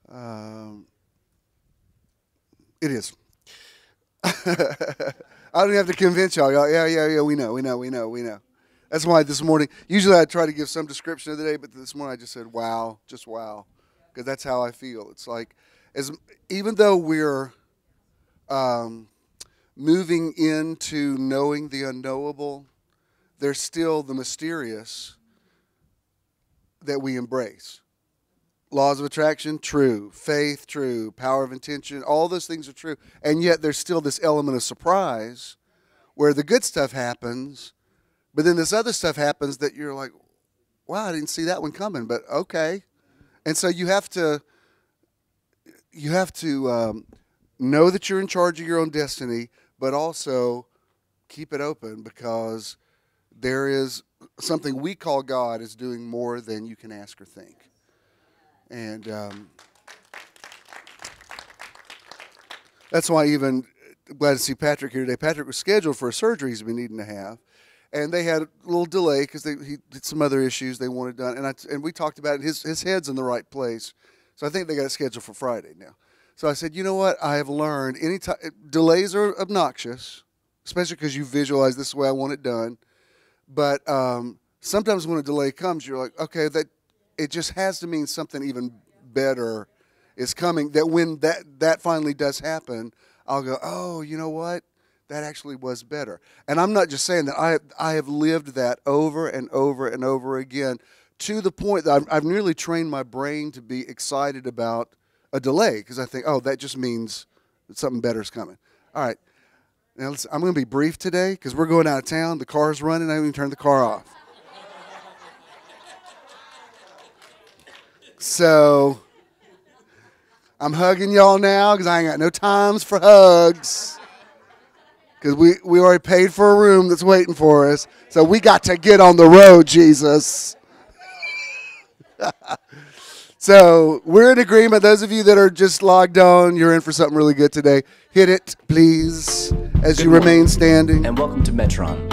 Um, it is. I don't have to convince y'all. Yeah. We know. That's why this morning, usually I try to give some description of the day, but this morning I just said, wow, just wow. Because that's how I feel. It's like, even though we're moving into knowing the unknowable, there's still the mysterious that we embrace. Laws of attraction, true. Faith, true. Power of intention, all those things are true. And yet there's still this element of surprise where the good stuff happens, but then this other stuff happens that you're like, wow, I didn't see that one coming, but okay. And so you have to know that you're in charge of your own destiny, but also keep it open, because there is something we call God is doing more than you can ask or think. And that's why I'm glad to see Patrick here today. Patrick was scheduled for a surgery he's been needing to have, and they had a little delay because he did some other issues they wanted done. And we talked about it. His head's in the right place, so I think they got it scheduled for Friday now. So I said, you know what? I have learned delays are obnoxious, especially because you visualize this is the way I want it done. But sometimes when a delay comes, you're like, okay, that it just has to mean something even better is coming. That when that finally does happen, I'll go, oh, you know what? That actually was better. And I'm not just saying that. I have lived that over and over and over again, to the point that I've nearly trained my brain to be excited about a delay, because I think, oh, that just means that something better is coming. All right. Now, I'm going to be brief today because we're going out of town. The car's running. I haven't even turned the car off. So I'm hugging y'all now because I ain't got no times for hugs, because we already paid for a room that's waiting for us. So we got to get on the road, Jesus. So we're in agreement. Those of you that are just logged on, you're in for something really good today. Hit it, please, as you remain standing. And welcome to Metron.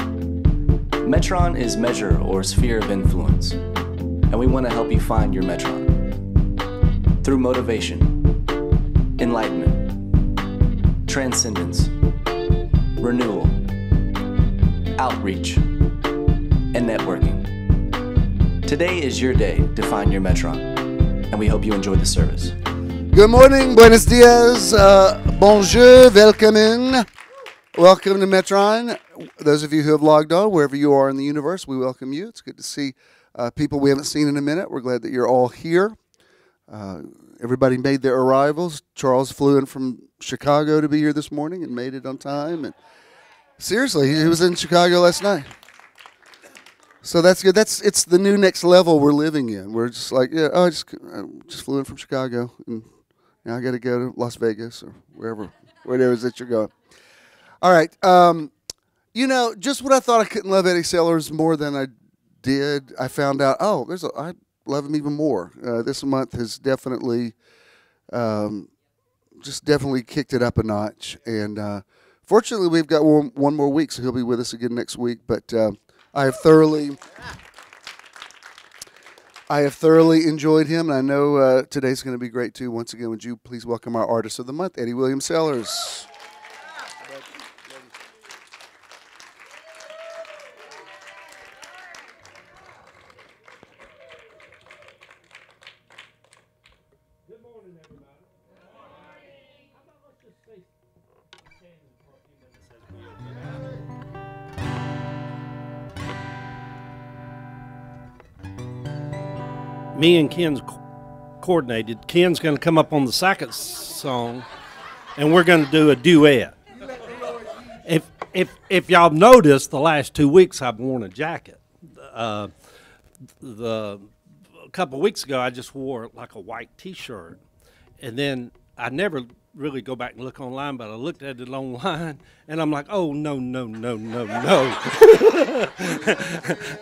Metron is measure or sphere of influence, and we want to help you find your Metron through motivation, enlightenment, transcendence, renewal, outreach, and networking. Today is your day to find your Metron, and we hope you enjoy the service. Good morning, buenos dias, bonjour, welcome in. Welcome to Metron. Those of you who have logged on, wherever you are in the universe, we welcome you. It's good to see people we haven't seen in a minute. We're glad that you're all here. Everybody made their arrivals. Charles flew in from Chicago to be here this morning and made it on time. And seriously, he was in Chicago last night. So that's good. It's the new next level we're living in. We're just like, yeah, I just flew in from Chicago, and now I got to go to Las Vegas or wherever it is that you're going. All right. Just when I thought I couldn't love Eddie Sellers more than I did, I found out, I love him even more. This month has definitely kicked it up a notch. And fortunately, we've got one more week, so he'll be with us again next week. But I have thoroughly enjoyed him, and I know today's going to be great too. Once again, would you please welcome our artist of the month, Eddie William Sellers. Good morning, everybody. How about let's just stay standing for a few minutes as we open. Me and Ken's coordinated. Ken's going to come up on the second song, and we're going to do a duet. If y'all noticed, the last 2 weeks I've worn a jacket. A couple of weeks ago I just wore like a white T-shirt, and then I never really go back and look online, but I looked at it online, and I'm like, oh no.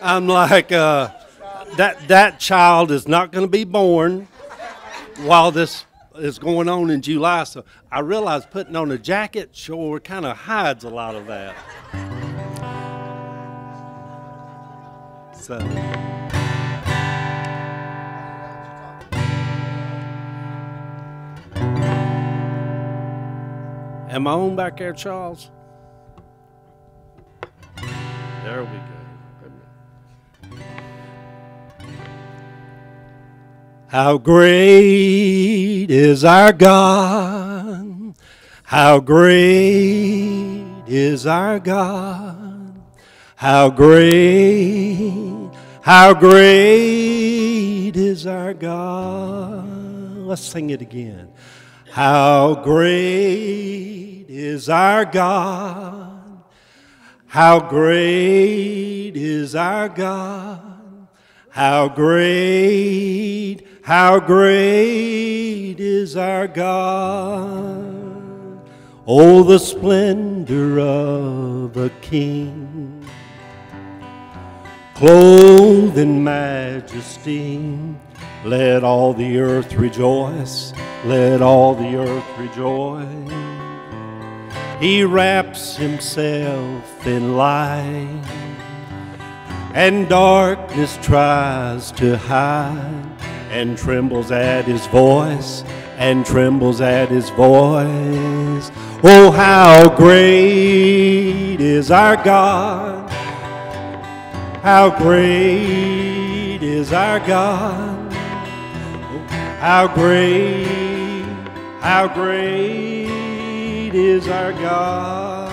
I'm like, that child is not going to be born while this is going on in July. So I realized putting on a jacket sure kind of hides a lot of that. So Am I on back there, Charles? There we go. How great is our God. How great is our God. How great is our God. Let's sing it again. How great is our God. How great is our God. How great is our God. Oh, the splendor of a king, clothed in majesty. Let all the earth rejoice. Let all the earth rejoice. He wraps himself in light, and darkness tries to hide, and trembles at his voice, and trembles at his voice. Oh, how great is our God. How great is our God. How great is our God.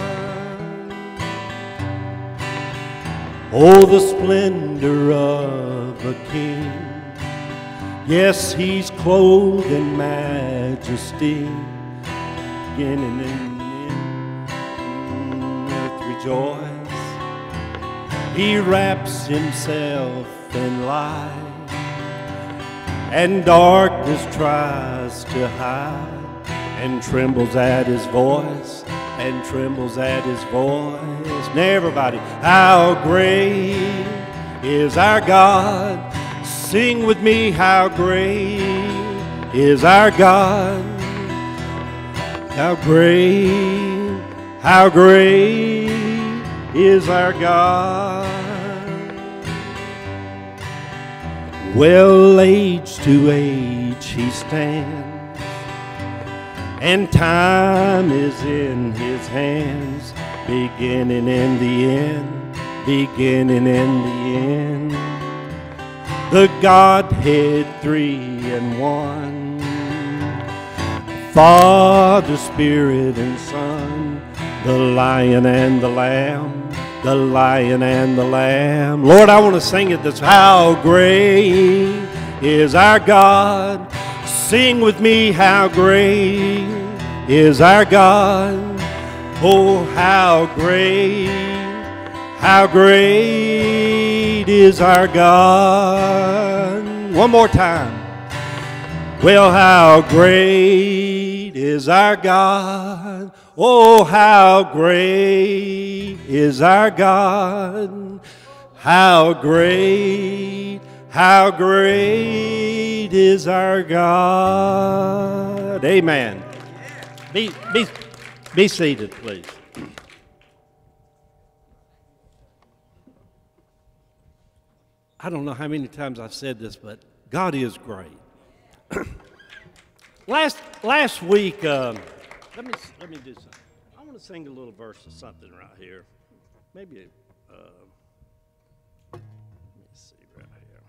Oh, the splendor of a king. Yes, he's clothed in majesty. Beginning and earth rejoice. He wraps himself in light, and darkness tries to hide, and trembles at his voice, and trembles at his voice. Now everybody, how great is our God. Sing with me, how great is our God. How great is our God. Well, age to age he stands, and time is in his hands, beginning in the end, beginning in the end. The Godhead 3 in 1, Father, Spirit, and Son, the Lion and the Lamb, the Lion and the Lamb. Lord, I want to sing it this. How great is our God. Sing with me, how great is our God. Oh, how great is our God. One more time. Well, how great is our God. Oh, how great is our God. How great is our God. Amen. Be seated, please. I don't know how many times I've said this, but God is great. Last week, let me do something. I want to sing a little verse of something right here. Maybe, let me see right here.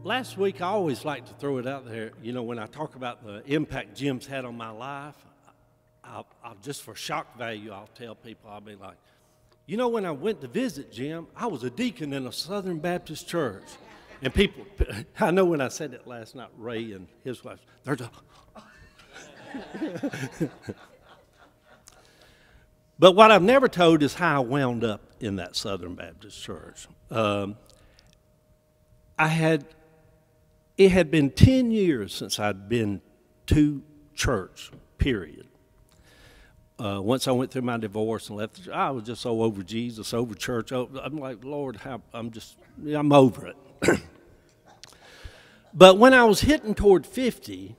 Last week, I always like to throw it out there. You know, when I talk about the impact Jim's had on my life, I'll just for shock value, I'll tell people, I'll be like, you know, when I went to visit Jim, I was a deacon in a Southern Baptist church. And people, I know when I said it last night, Ray and his wife, they're just, but what I've never told is how I wound up in that Southern Baptist church. It had been 10 years since I'd been to church, period. Once I went through my divorce and left, I was just so over Jesus, over church. I'm like, Lord, I'm over it. But when I was hitting toward 50,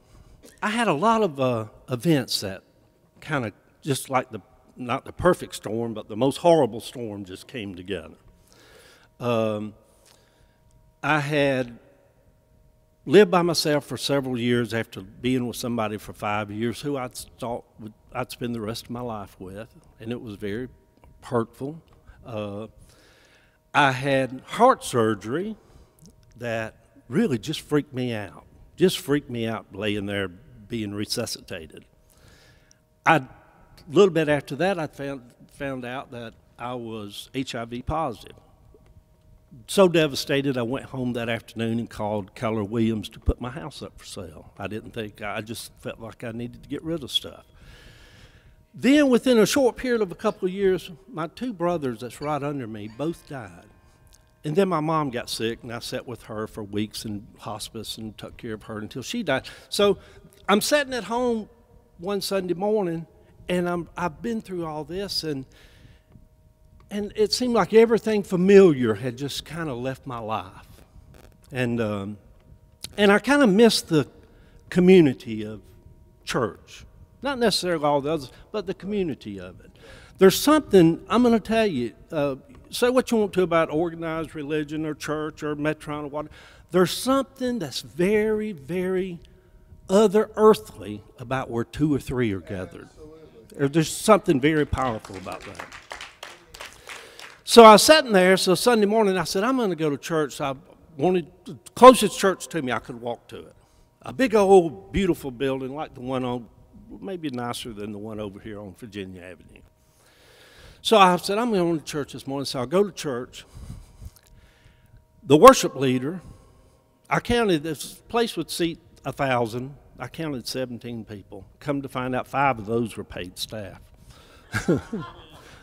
I had a lot of events that kind of just like the not the perfect storm, but the most horrible storm just came together. I had lived by myself for several years after being with somebody for 5 years who I thought I'd spend the rest of my life with, and it was very hurtful. I had heart surgery that really just freaked me out. Just freaked me out laying there being resuscitated. A little bit after that, I found out that I was HIV positive. So devastated, I went home that afternoon and called Keller Williams to put my house up for sale. I just felt like I needed to get rid of stuff. Then within a short period of a couple of years, my two brothers that's right under me both died. And then my mom got sick, and I sat with her for weeks in hospice and took care of her until she died. So I'm sitting at home one Sunday morning, and I've been through all this, and it seemed like everything familiar had just kind of left my life. And I kind of missed the community of church. Not necessarily all the others, but the community of it. There's something, I'm going to tell you, say what you want to about organized religion or church or Metron or whatever. There's something that's very, very other earthly about where two or three are gathered. There's something very powerful about that. So I was sitting there, so Sunday morning I said, I'm going to go to church. I wanted the closest church to me, I could walk to it. A big old beautiful building like the one on, maybe nicer than the one over here on Virginia Avenue. So I said, I'm going to church this morning. So I go to church. The worship leader, I counted, this place would seat 1,000. I counted 17 people. Come to find out 5 of those were paid staff.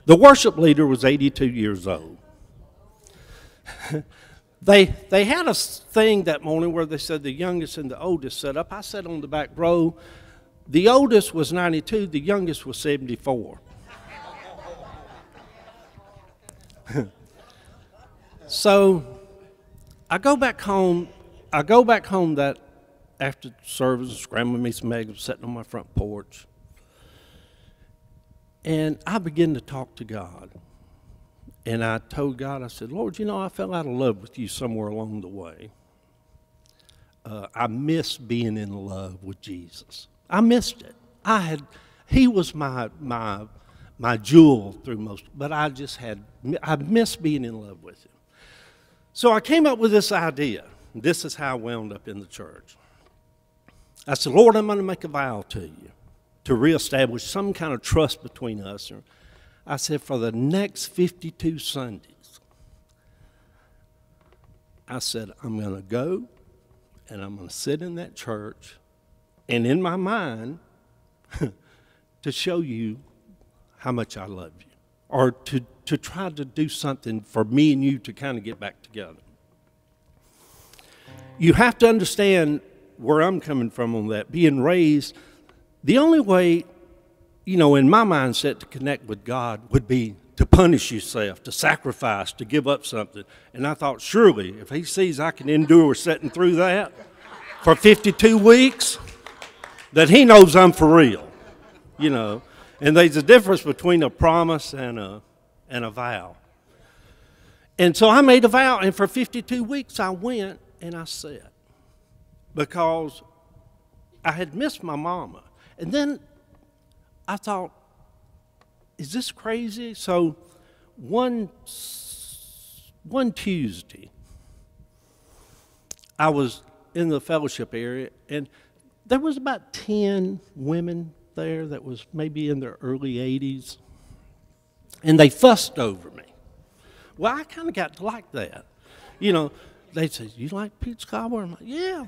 The worship leader was 82 years old. They had a thing that morning where they said the youngest and the oldest sat up. I sat on the back row. The oldest was 92. The youngest was 74. So I go back home that after service, scrambling me some eggs, sitting on my front porch. And I began to talk to God. And I told God, I said, Lord, you know, I fell out of love with you somewhere along the way. I missed being in love with Jesus. I missed it. He was my jewel through most, but I missed being in love with him. So I came up with this idea. This is how I wound up in the church. I said, Lord, I'm going to make a vow to you to reestablish some kind of trust between us. I said, for the next 52 Sundays, I said, I'm going to go and I'm going to sit in that church and in my mind to show you how much I love you, or to try to do something for me and you to kind of get back together. You have to understand where I'm coming from on that. Being raised, the only way, you know, in my mindset to connect with God would be to punish yourself, to sacrifice, to give up something. And I thought, surely, if he sees I can endure sitting through that for 52 weeks, that he knows I'm for real, you know. And there's a difference between a promise and a vow. And so I made a vow, and for 52 weeks I went and I sat because I had missed my mama. And then I thought, is this crazy? So one Tuesday, I was in the fellowship area, and there was about 10 women there that was maybe in their early 80s, and they fussed over me. Well, I kind of got to like that. You know, they said, you like peach cobbler? I'm like, yeah.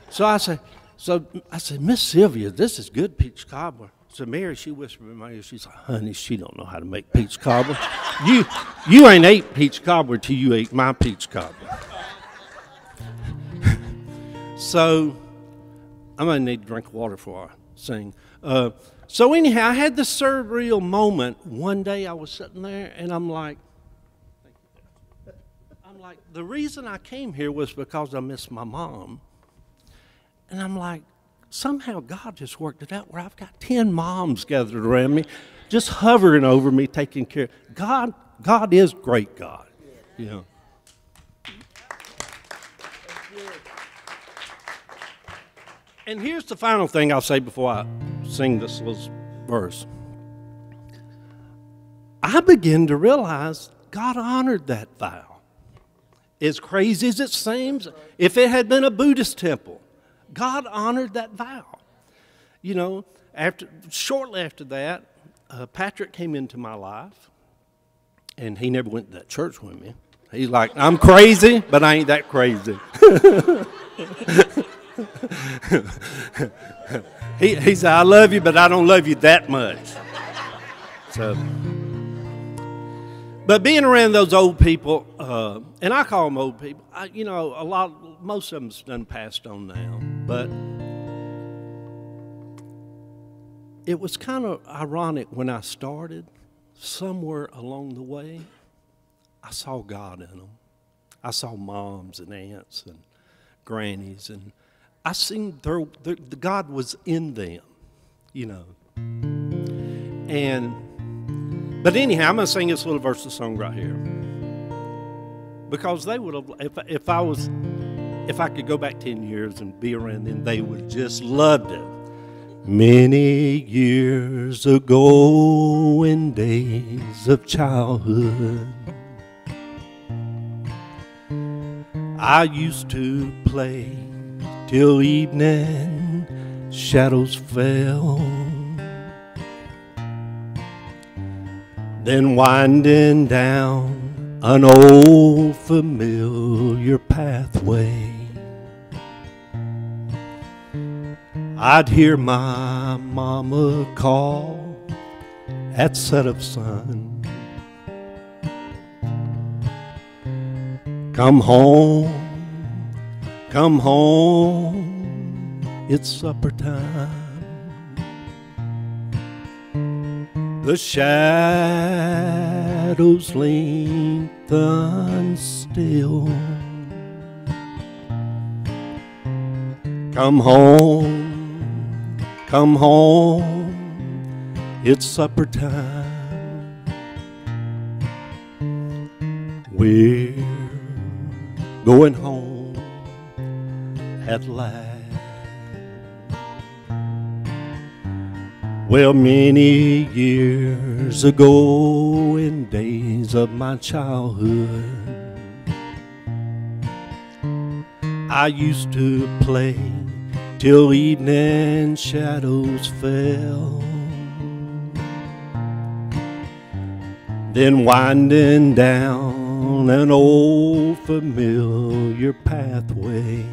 So I said, Miss Sylvia, this is good peach cobbler. So Mary, she whispered in my ear, she's like, honey, she don't know how to make peach cobbler. You ain't ate peach cobbler till you ate my peach cobbler. So I'm going to need to drink water before I sing. So anyhow, I had this surreal moment. One day I was sitting there, and I'm like, the reason I came here was because I missed my mom. And I'm like, somehow God just worked it out where I've got 10 moms gathered around me. just hovering over me, taking care. God is great God, you know. And here's the final thing I'll say before I sing this little verse. I begin to realize God honored that vow. As crazy as it seems, if it had been a Buddhist temple, God honored that vow. You know, shortly after that, Patrick came into my life, and he never went to that church with me. He's like, I'm crazy, but I ain't that crazy. he said, I love you, but I don't love you that much. So, but being around those old people, and I call them old people, most of them's done passed on now, but it was kind of ironic when I started. Somewhere along the way, I saw God in them. I saw moms and aunts and grannies, and I seen the God was in them, you know. But anyhow, I'm gonna sing this little verse of the song right here, because they would have, if I could go back 10 years and be around them, they would just loved it. Many years ago, in days of childhood, I used to play till evening shadows fell, then winding down an old familiar pathway, I'd hear my mama call at set of sun, come home, it's supper time. The shadows lengthen still. Come home, it's supper time. We're going home at last. Well, many years ago, in days of my childhood, I used to play till evening shadows fell, then winding down an old familiar pathway,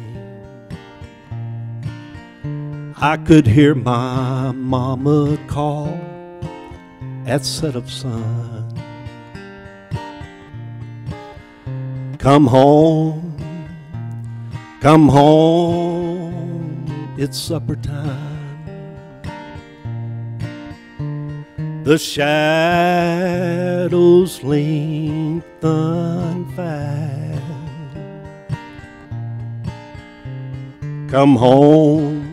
I could hear my mama call at set of sun, come home, it's supper time. The shadows lengthen fast. Come home,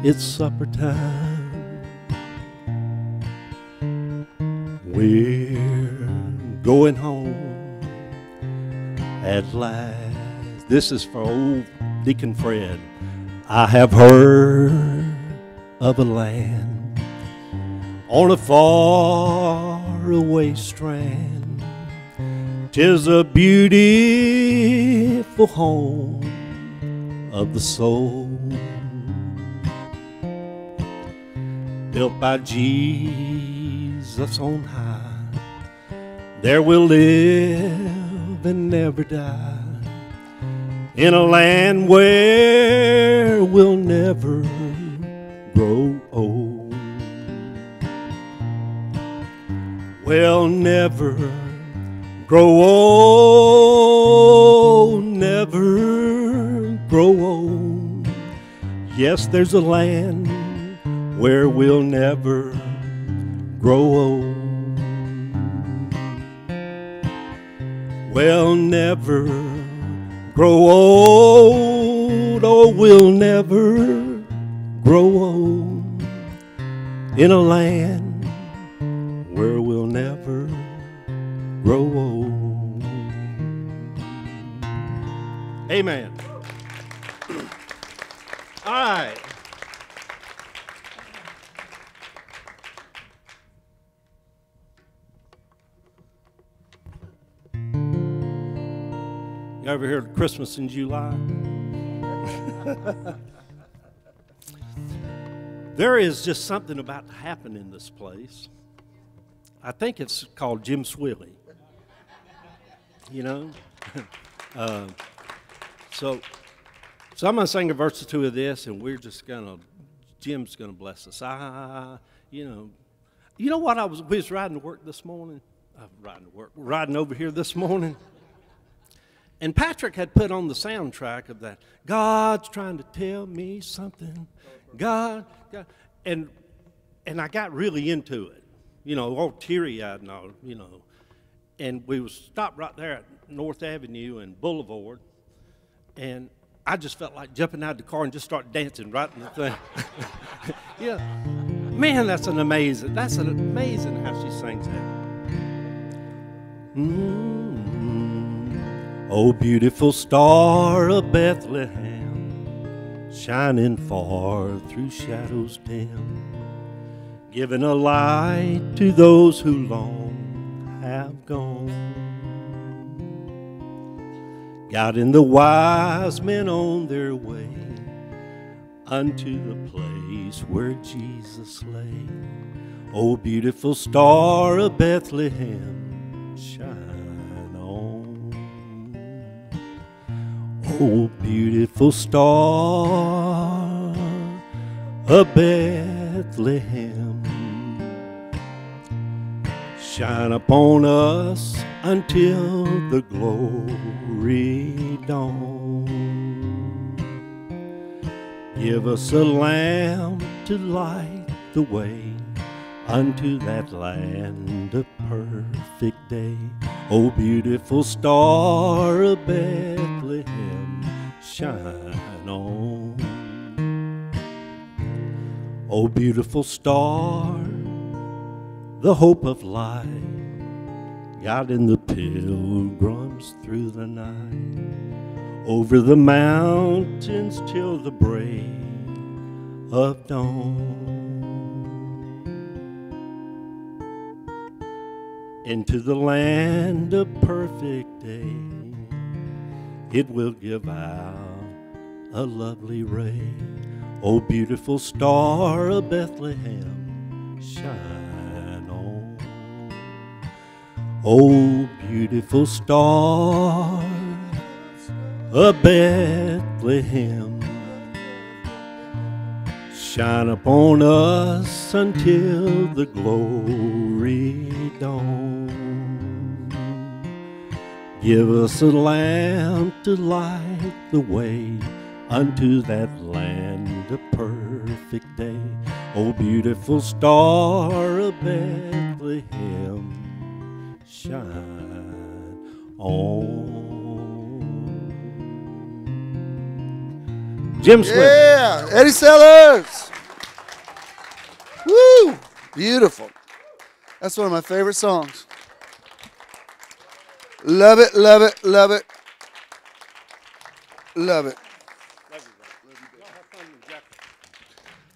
it's supper time. We're going home at last. This is for old Deacon Fred. I have heard of a land on a far-away strand. 'Tis a beautiful home of the soul, built by Jesus on high. There we'll live and never die, in a land where we'll never grow old. We'll never grow old, never grow old. Yes, there's a land where we'll never grow old. We'll never grow old, oh, we'll never grow old. in a land where we'll never grow old. Amen. All right. You ever heard Christmas in July? There is just something about to happen in this place. I think it's called Jim Swilley. You know? So I'm going to sing a verse or two of this, and we're just going to, Jim's going to bless us. You know what? We was riding to work this morning. Riding over here this morning. And Patrick had put on the soundtrack of that, God's trying to tell me something. God. And I got really into it. You know, all teary-eyed and all, you know. And we was stopped right there at North Avenue and Boulevard. And I just felt like jumping out of the car and just start dancing right in the thing. Yeah. Man, that's amazing how she sings that. Oh, beautiful star of Bethlehem, shining far through shadows dim, giving a light to those who long have gone, guiding the wise men on their way unto the place where Jesus lay. Oh, beautiful star of Bethlehem, shine on. Oh, beautiful star of Bethlehem, shine upon us until the glory dawn. Give us a lamp to light the way unto that land of perfect day. Oh, beautiful star of Bethlehem, shine on. Oh, beautiful star, the hope of life, guiding the pilgrims through the night, over the mountains till the break of dawn. Into the land of perfect day, it will give out a lovely ray. Oh, beautiful star of Bethlehem, shine on. Oh, beautiful star of Bethlehem, shine upon us until the glory dawn. Give us a lamp to light the way unto that land of perfect day. Oh, beautiful star of Bethlehem, shine on. Jim Swilley. Yeah, Eddie Sellers. Woo, beautiful. That's one of my favorite songs. Love it, love it, love it. Love it.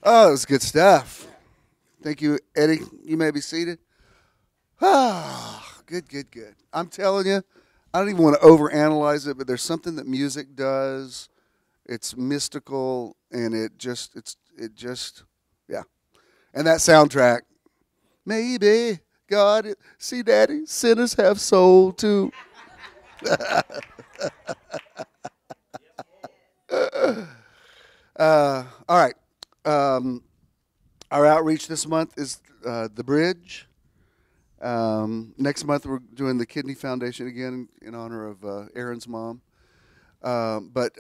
Oh, it was good stuff. Thank you, Eddie. You may be seated. Ah, good, good, good. I'm telling you, I don't even want to overanalyze it, but there's something that music does. It's mystical, and it just, yeah. And that soundtrack, maybe God, see, Daddy, sinners have soul too. All right. Our outreach this month is the Bridge. Next month we're doing the Kidney Foundation again in honor of Aaron's mom. But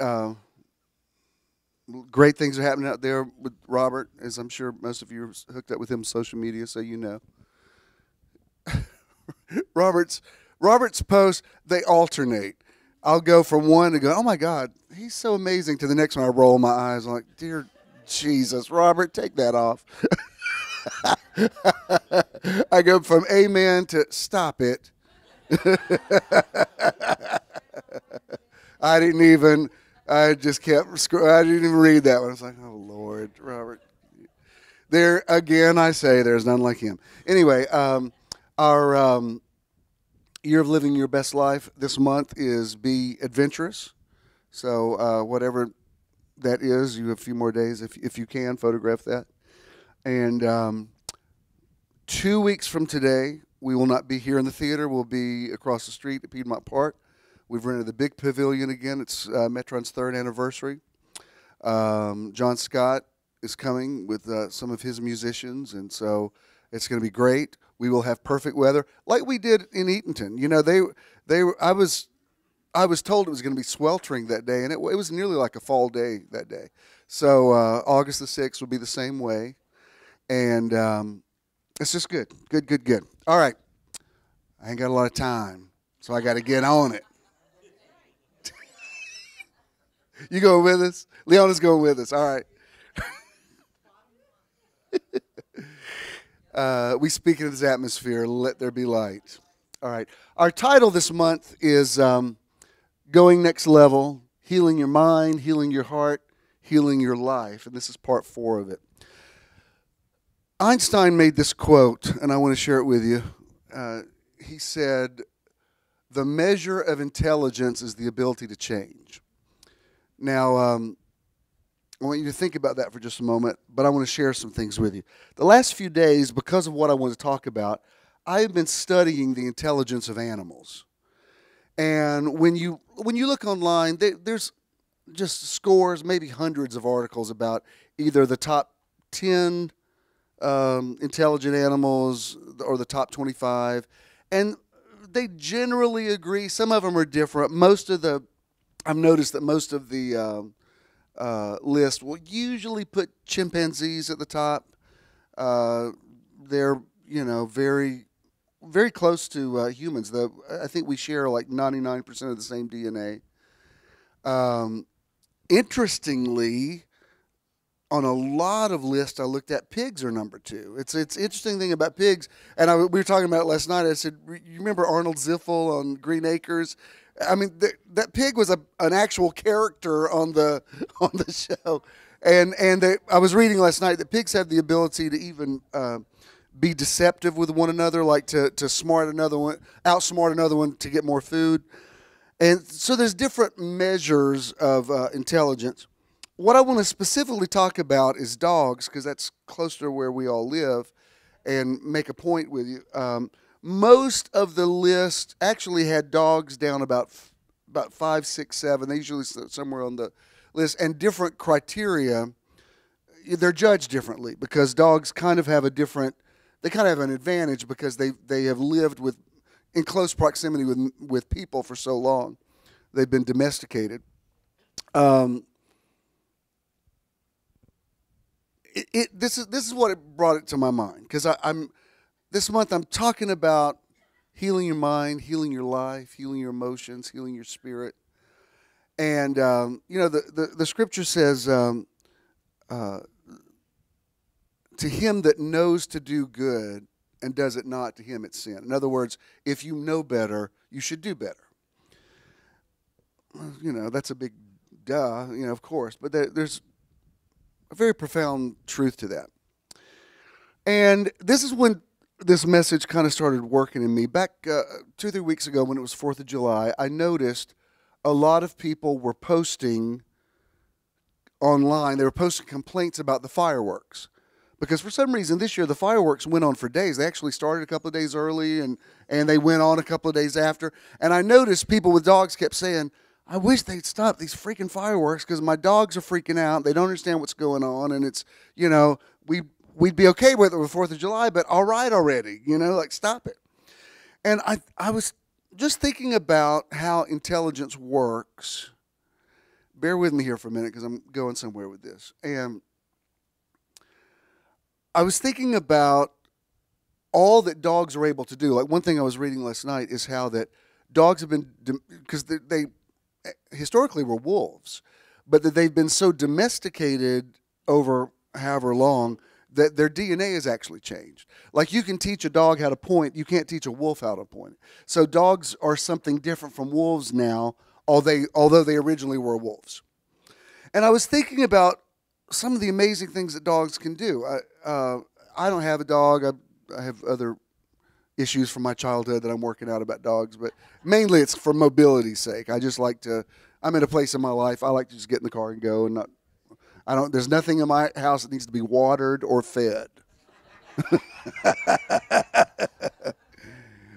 great things are happening out there with Robert, as I'm sure most of you are hooked up with him on social media, so you know. Robert's posts, they alternate. I'll go from one to go, oh my God, he's so amazing, to the next one I roll my eyes. I'm like, dear Jesus, Robert, take that off. I go from amen to stop it. I just kept, I didn't even read that one. I was like, oh, Lord, Robert. There, again, I say there's none like him. Anyway, our year of living your best life this month is be adventurous. So whatever that is, you have a few more days if you can, photograph that. And 2 weeks from today, we will not be here in the theater. We'll be across the street at Piedmont Park. We've rented the big pavilion again. It's Metron's 3rd anniversary. John Scott is coming with some of his musicians, and so it's going to be great. We will have perfect weather, like we did in Eatonton. You know, I was told it was going to be sweltering that day, and it was nearly like a fall day that day. So August the 6th will be the same way, and it's just good. Good. All right, I ain't got a lot of time, so I got to get on it. You going with us? Leona's going with us. All right. We speak into this atmosphere. Let there be light. All right. Our title this month is Going Next Level, Healing Your Mind, Healing Your Heart, Healing Your Life. And this is part 4 of it. Einstein made this quote, and I want to share it with you. He said, "The measure of intelligence is the ability to change." Now, I want you to think about that for just a moment, but I want to share some things with you. The last few days, because of what I want to talk about, I have been studying the intelligence of animals. And when you look online, there's just scores, maybe hundreds of articles about either the top 10 intelligent animals or the top 25. And they generally agree. Some of them are different. I've noticed that most of the list will usually put chimpanzees at the top. They're, very, very close to humans. I think we share like 99% of the same DNA. Interestingly, on a lot of lists I looked at, pigs are number 2. It's interesting thing about pigs, and we were talking about it last night. I said, you remember Arnold Ziffel on Green Acres? I mean, that pig was an actual character on the show, and I was reading last night that pigs have the ability to even be deceptive with one another, like to outsmart another one to get more food, and so there's different measures of intelligence. What I want to specifically talk about is dogs, because that's closer to where we all live, and make a point with you. Most of the list actually had dogs down about 5, 6, 7. They usually somewhere on the list, and different criteria. They're judged differently because dogs kind of have an advantage because they have lived in close proximity with people for so long. They've been domesticated. This is what it brought it to my mind, because this month I'm talking about healing your mind, healing your life, healing your emotions, healing your spirit. And the scripture says, to him that knows to do good and does it not, to him it's sin. In other words, if you know better, you should do better. That's a big duh, of course, but there's a very profound truth to that. And this is when this message kind of started working in me. Back 2 or 3 weeks ago when it was 4th of July, I noticed a lot of people were posting online. They were posting complaints about the fireworks. Because for some reason this year the fireworks went on for days. They actually started a couple of days early and they went on a couple of days after. And I noticed people with dogs kept saying, I wish they'd stop these freaking fireworks because my dogs are freaking out. They don't understand what's going on. And it's, we'd be okay with it with 4th of July, but all right already, stop it. And I was just thinking about how intelligence works. Bear with me here for a minute because I'm going somewhere with this. And I was thinking about all that dogs are able to do. Like one thing I was reading last night is how that dogs have been, because they historically were wolves, but that they've been so domesticated over however long that their DNA has actually changed. Like you can teach a dog how to point, you can't teach a wolf how to point. So dogs are something different from wolves now, although they originally were wolves. And I was thinking about some of the amazing things that dogs can do. I don't have a dog. I have other issues from my childhood that I'm working out about dogs, but mainly it's for mobility's sake. I just like to, I'm in a place in my life, I like to just get in the car and go and not, there's nothing in my house that needs to be watered or fed.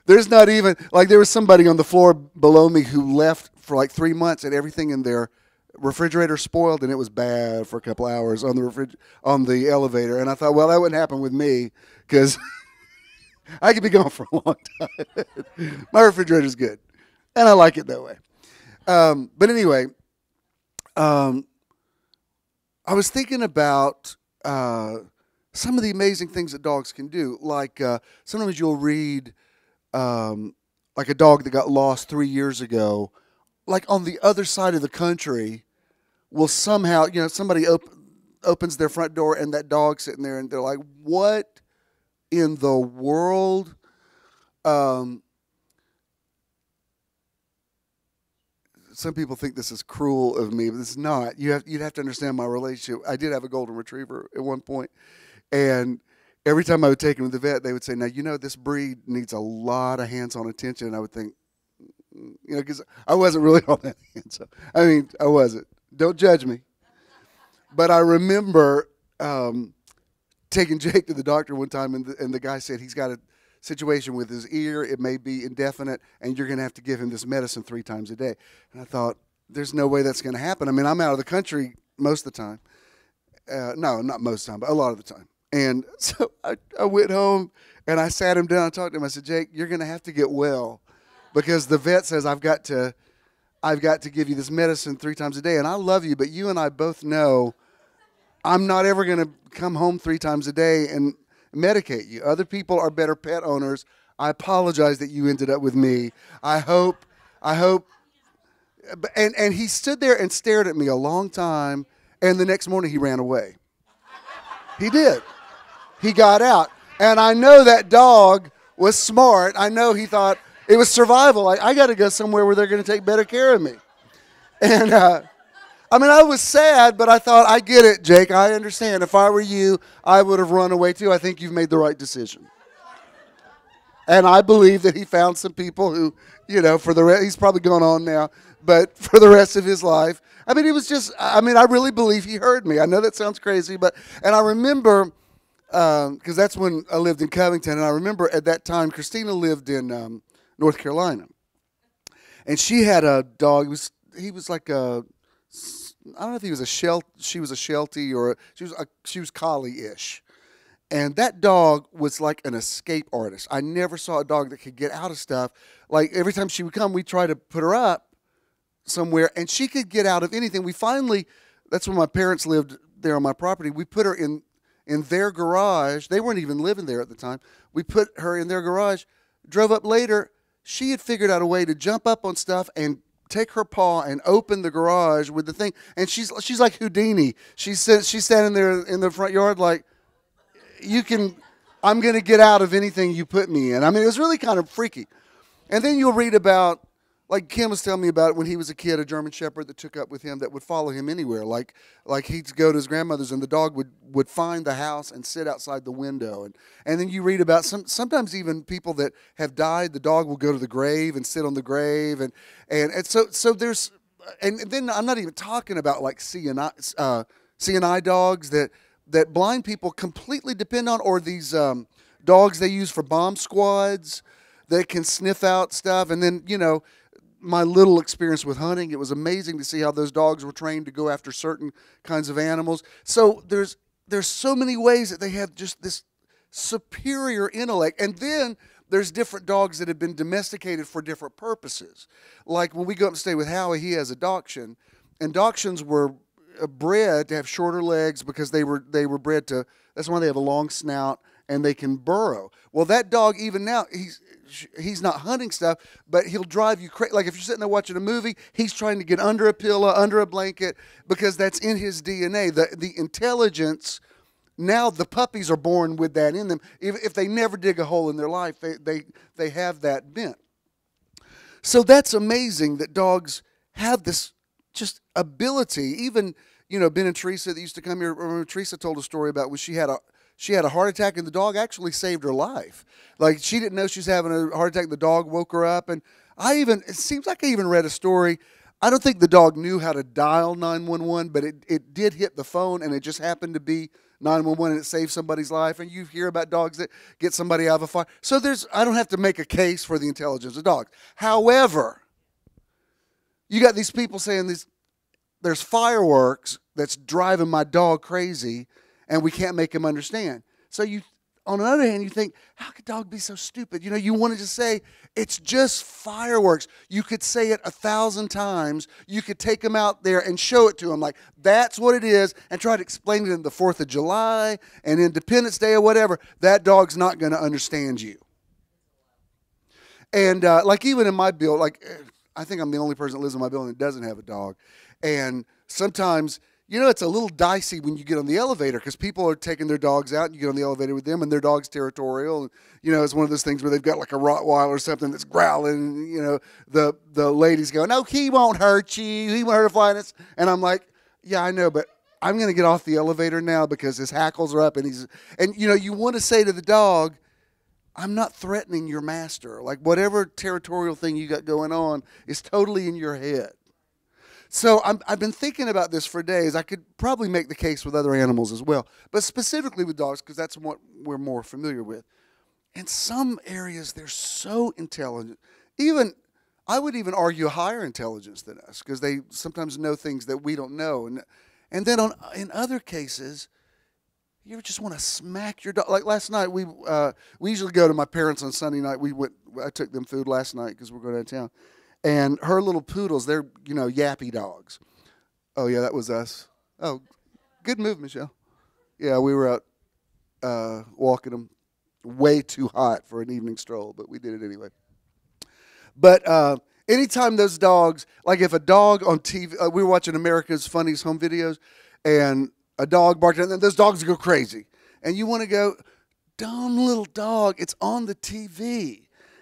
There's not even, like there was somebody on the floor below me who left for like 3 months and everything in their refrigerator spoiled, and it was bad for a couple hours on the elevator. And I thought, well, that wouldn't happen with me because I could be gone for a long time. My refrigerator's good, and I like it that way. But anyway, I was thinking about some of the amazing things that dogs can do. Like sometimes you'll read like a dog that got lost 3 years ago, like on the other side of the country, will somehow, somebody opens their front door and that dog's sitting there and they're like, what in the world? Some people think this is cruel of me, but it's not. You'd have to understand my relationship. I did have a golden retriever at one point, and every time I would take him to the vet, they would say, now, this breed needs a lot of hands-on attention. And I would think, because I wasn't really all that hands-on. I mean, I wasn't. Don't judge me. But I remember taking Jake to the doctor one time, and the guy said he's got a situation with his ear. It may be indefinite, and you're going to have to give him this medicine 3 times a day. And I thought, there's no way that's going to happen. I mean, I'm out of the country most of the time. No, not most of the time, but a lot of the time. And so I went home, and I sat him down and talked to him. I said, Jake, you're going to have to get well because the vet says I've got to give you this medicine 3 times a day. And I love you, but you and I both know I'm not ever going to come home 3 times a day and medicate you. Other people are better pet owners. I apologize that you ended up with me. I hope, and he stood there and stared at me a long time, and the next morning he ran away. He did. He got out. And I know that dog was smart. I know he thought it was survival. I got to go somewhere where they're going to take better care of me. And, I was sad, but I thought, I get it, Jake. I understand. If I were you, I would have run away too. I think you've made the right decision. And I believe that he found some people who, for the rest, he's probably gone on now, but for the rest of his life. It was just, I really believe he heard me. I know that sounds crazy, and I remember, because that's when I lived in Covington, and I remember at that time, Christina lived in North Carolina. And she had a dog. He was like a, I don't know if he was she was a Sheltie or she was collie-ish. And that dog was like an escape artist. I never saw a dog that could get out of stuff. Like every time she would come, we'd try to put her up somewhere, and she could get out of anything. That's when my parents lived there on my property. We put her in their garage. They weren't even living there at the time. We put her in their garage, drove up later. She had figured out a way to jump up on stuff and take her paw and open the garage with the thing. And she's like Houdini. She's standing there in the front yard like, I'm going to get out of anything you put me in. It was really kind of freaky. And then you'll read about, like Kim was telling me about when he was a kid, a German Shepherd that took up with him that would follow him anywhere. Like he'd go to his grandmother's and the dog would find the house and sit outside the window. And then you read about sometimes even people that have died, the dog will go to the grave and sit on the grave. And so there's, and then I'm not even talking about like CNI dogs that blind people completely depend on, or these dogs they use for bomb squads that can sniff out stuff. And then, my little experience with hunting, it was amazing to see how those dogs were trained to go after certain kinds of animals. So there's so many ways that they have just this superior intellect. And then there's different dogs that have been domesticated for different purposes. Like when we go up and stay with Howie, he has a Dachshund, and Dachshunds were bred to have shorter legs because they were bred to, that's why they have a long snout and they can burrow. Well, that dog, even now, he's not hunting stuff, but he'll drive you crazy. Like if you're sitting there watching a movie, he's trying to get under a pillow, under a blanket, because that's in his DNA. The intelligence now the puppies are born with that in them. If they never dig a hole in their life, they have that bent. So that's amazing that dogs have this just ability. Even, Ben and Teresa that used to come here, remember Teresa told a story about when she had a heart attack and the dog actually saved her life. Like, she didn't know she was having a heart attack. The dog woke her up. And it seems like I even read a story. I don't think the dog knew how to dial 911, but it did hit the phone, and it just happened to be 911, and it saved somebody's life. And you hear about dogs that get somebody out of a fire. So I don't have to make a case for the intelligence of dogs. However, you got these people saying there's fireworks that's driving my dog crazy, and we can't make him understand. So on the other hand, you think, how could dog be so stupid? You want to just say, it's just fireworks. You could say it 1,000 times. You could take them out there and show it to them like, that's what it is, and try to explain it in the 4th of July and Independence Day or whatever. That dog's not going to understand you. And like even in my build, like I think I'm the only person that lives in my building that doesn't have a dog. And sometimes, it's a little dicey when you get on the elevator because people are taking their dogs out and you get on the elevator with them and their dog's territorial. And, it's one of those things where they've got like a Rottweiler or something that's growling. And, the ladies go, no, he won't hurt you. He won't hurt a fly. And I'm like, yeah, I know, but I'm going to get off the elevator now because his hackles are up. And you want to say to the dog, I'm not threatening your master. Like whatever territorial thing you got going on is totally in your head. So I've been thinking about this for days. I could probably make the case with other animals as well, but specifically with dogs because that's what we're more familiar with. In some areas, they're so intelligent. I would even argue higher intelligence than us because they sometimes know things that we don't know. And then in other cases, you ever just want to smack your dog? Like last night, we usually go to my parents on Sunday night. I took them food last night because we're going out of town. And her little poodles, they're, yappy dogs. Oh, yeah, that was us. Oh, good move, Michelle. Yeah, we were out walking them way too hot for an evening stroll, but we did it anyway. But anytime those dogs, like if a dog on TV, we were watching America's Funniest Home Videos, and a dog barked, and then those dogs go crazy. And you want to go, dumb little dog, it's on the TV.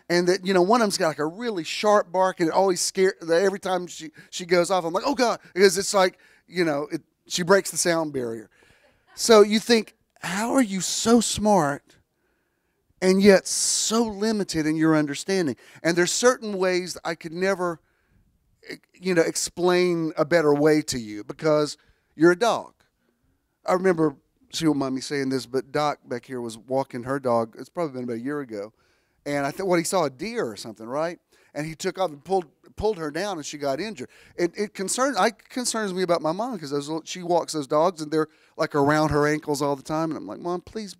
And that, one of them's got like a really sharp bark, and it always scares. Every time she goes off, I'm like, oh God, because it's like, she breaks the sound barrier. So you think, how are you so smart and yet so limited in your understanding? And there's certain ways I could never, explain a better way to you because you're a dog. I remember, she won't mind me saying this, but Doc back here was walking her dog. It's probably been about a year ago. And I thought, he saw a deer or something, right? And he took off and pulled her down, and she got injured. It concerns me about my mom because she walks those dogs, and they're like around her ankles all the time. And I'm like, Mom, please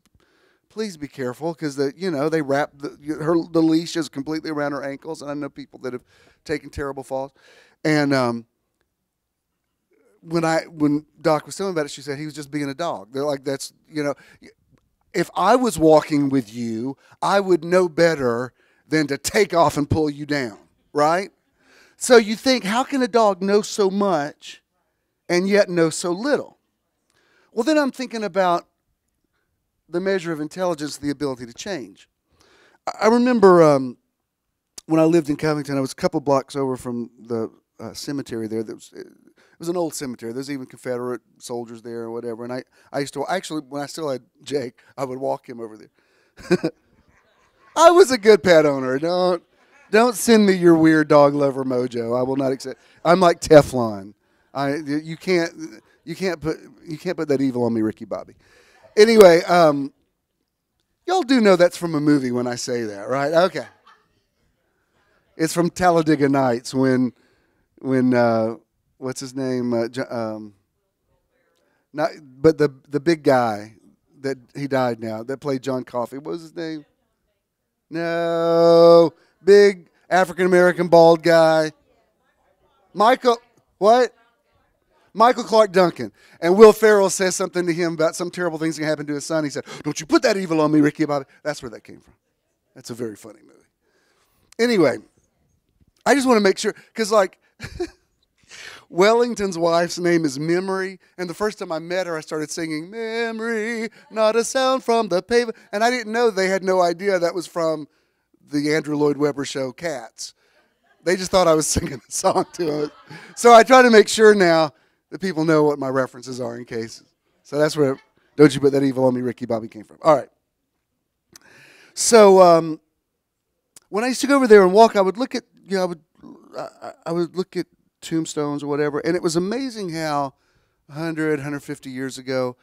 be careful because they wrap the leash is completely around her ankles, and I know people that have taken terrible falls. And when Doc was telling me about it, she said he was just being a dog. They're like, that's if I was walking with you, I would know better than to take off and pull you down, right? So you think, how can a dog know so much and yet know so little? Well, then I'm thinking about the measure of intelligence, the ability to change. I remember when I lived in Covington, I was a couple blocks over from the cemetery there. It was an old cemetery. There's even Confederate soldiers there or whatever. And I used to, actually, when I still had Jake, I would walk him over there. I was a good pet owner. Don't send me your weird dog lover mojo. I will not accept. I'm like Teflon. You can't put that evil on me, Ricky Bobby. Anyway, y'all do know that's from a movie when I say that, right? Okay. It's from Talladega Nights when what's his name? But the big guy that he died now that played John Coffey. What was his name? No, big African American bald guy. Michael Clark Duncan. And Will Ferrell says something to him about some terrible things that happen to his son. He said, "Don't you put that evil on me, Ricky Bobby." That's where that came from. That's a very funny movie. Anyway, I just want to make sure because Wellington's wife's name is Memory, and the first time I met her, I started singing, "Memory, not a sound from the pavement," and I didn't know they had no idea that was from the Andrew Lloyd Webber show, Cats. They just thought I was singing the song to them. So I try to make sure now that people know what my references are in case. So that's where "Don't You Put That Evil on Me, Ricky Bobby" came from. All right. So when I used to go over there and walk, I would look at, I would look at tombstones or whatever, and it was amazing how 100, 150 years ago,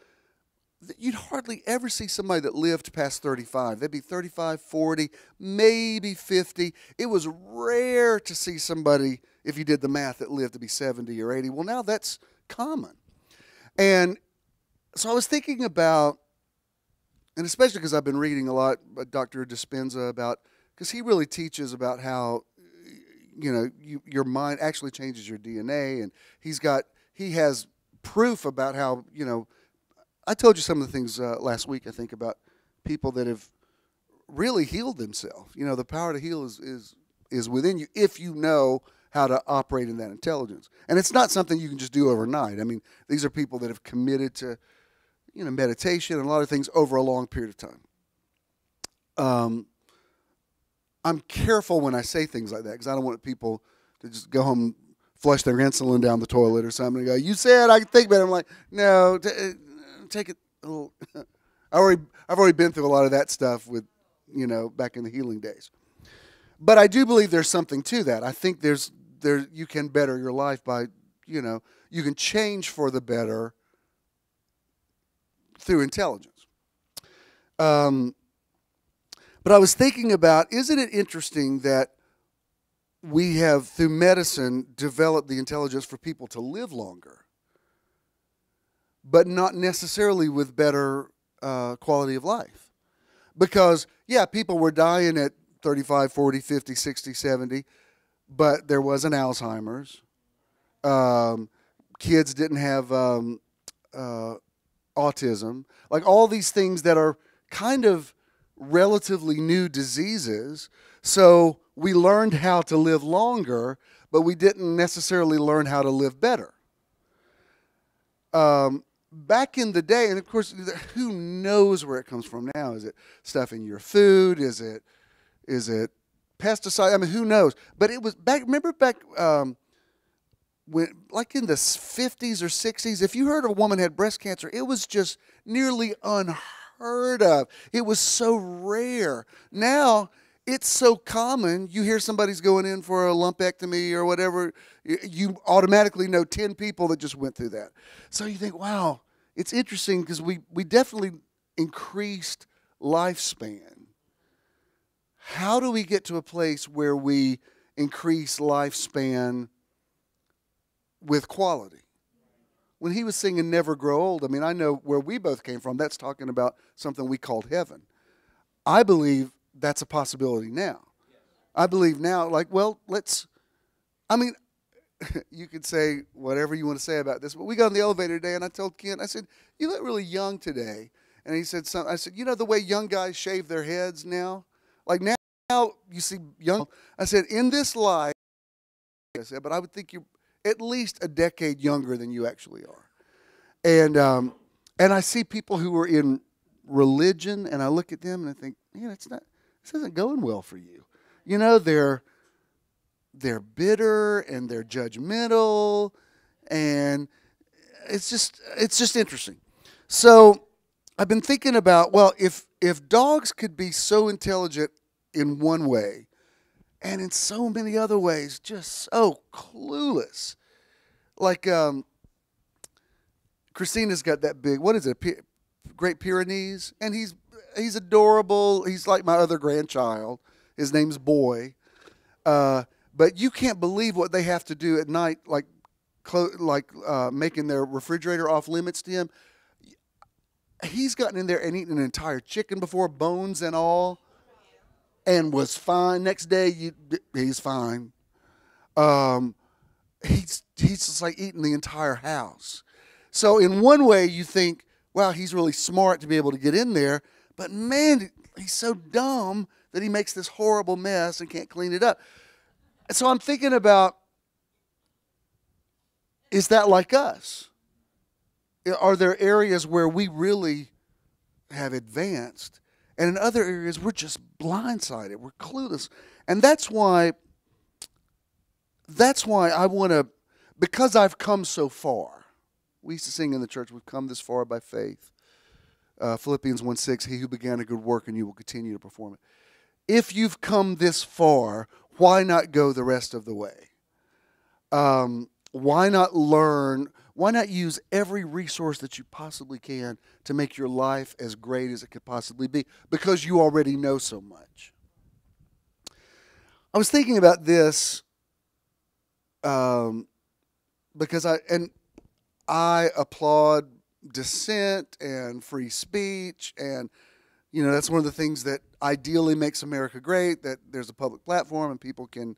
you'd hardly ever see somebody that lived past 35. They'd be 35, 40, maybe 50. It was rare to see somebody, if you did the math, that lived to be 70 or 80. Well, now that's common. And so I was thinking about, and especially because I've been reading a lot about Dr. Dispenza about, because he really teaches about how, your mind actually changes your DNA, and he has proof about how, I told you some of the things last week, I think, about people that have really healed themselves. The power to heal is within you if you know how to operate in that intelligence. And it's not something you can just do overnight. I mean, these are people that have committed to, meditation and a lot of things over a long period of time. I'm careful when I say things like that because I don't want people to just go home and flush their insulin down the toilet or something and go, "You said I could think better." I'm like, no, take it a little. I've already been through a lot of that stuff with, back in the healing days. But I do believe there's something to that. I think you can better your life by, you can change for the better through intelligence. But I was thinking about, isn't it interesting that we have, through medicine, developed the intelligence for people to live longer, but not necessarily with better quality of life? Because, people were dying at 35, 40, 50, 60, 70, but there wasn't Alzheimer's. Kids didn't have autism. Like all these things that are kind of relatively new diseases. So we learned how to live longer, but we didn't necessarily learn how to live better. Back in the day, and of course, who knows where it comes from now? Is it stuff in your food? Is it pesticide? I mean, who knows? But it was back. Remember back when, like in the 50s or 60s, if you heard a woman had breast cancer, it was just nearly unheard of. It was so rare. Now it's so common. You hear somebody's going in for a lumpectomy or whatever, you automatically know 10 people that just went through that. So you think, wow, it's interesting because we definitely increased lifespan. How do we get to a place where we increase lifespan with quality? When he was singing "Never Grow Old," I mean, I know where we both came from. That's talking about something we called heaven. I believe that's a possibility now. I believe now, you could say whatever you want to say about this, but we got in the elevator today, and I told Ken, I said, "You look really young today." And he said something. I said, the way young guys shave their heads now? Like now you see young. I said, in this life, I said, but I would think you're at least a decade younger than you actually are. And I see people who are in religion, and I look at them and I think, this isn't going well for you. They're bitter and they're judgmental, and it's just interesting. So I've been thinking about, well, if dogs could be so intelligent in one way, and in so many other ways, just so clueless. Like Christina's got that big, what is it, Great Pyrenees, and he's adorable. He's like my other grandchild. His name's Boy. But you can't believe what they have to do at night, like making their refrigerator off limits to him. He's gotten in there and eaten an entire chicken before, bones and all, and was fine. Next day, he's fine. He's just like eating the entire house. So in one way, you think, wow, he's really smart to be able to get in there. But man, he's so dumb that he makes this horrible mess and can't clean it up. So I'm thinking about, is that like us? Are there areas where we really have advanced, and in other areas we're just blindsided, we're clueless? And that's why I want to, because I've come so far. We used to sing in the church, we've come this far by faith. Philippians 1:6, he who began a good work and you will continue to perform it. If you've come this far, why not go the rest of the way? Why not learn? Why not use every resource that you possibly can to make your life as great as it could possibly be? Because you already know so much. I was thinking about this because I applaud dissent and free speech, and that's one of the things that ideally makes America great, that there's a public platform and people can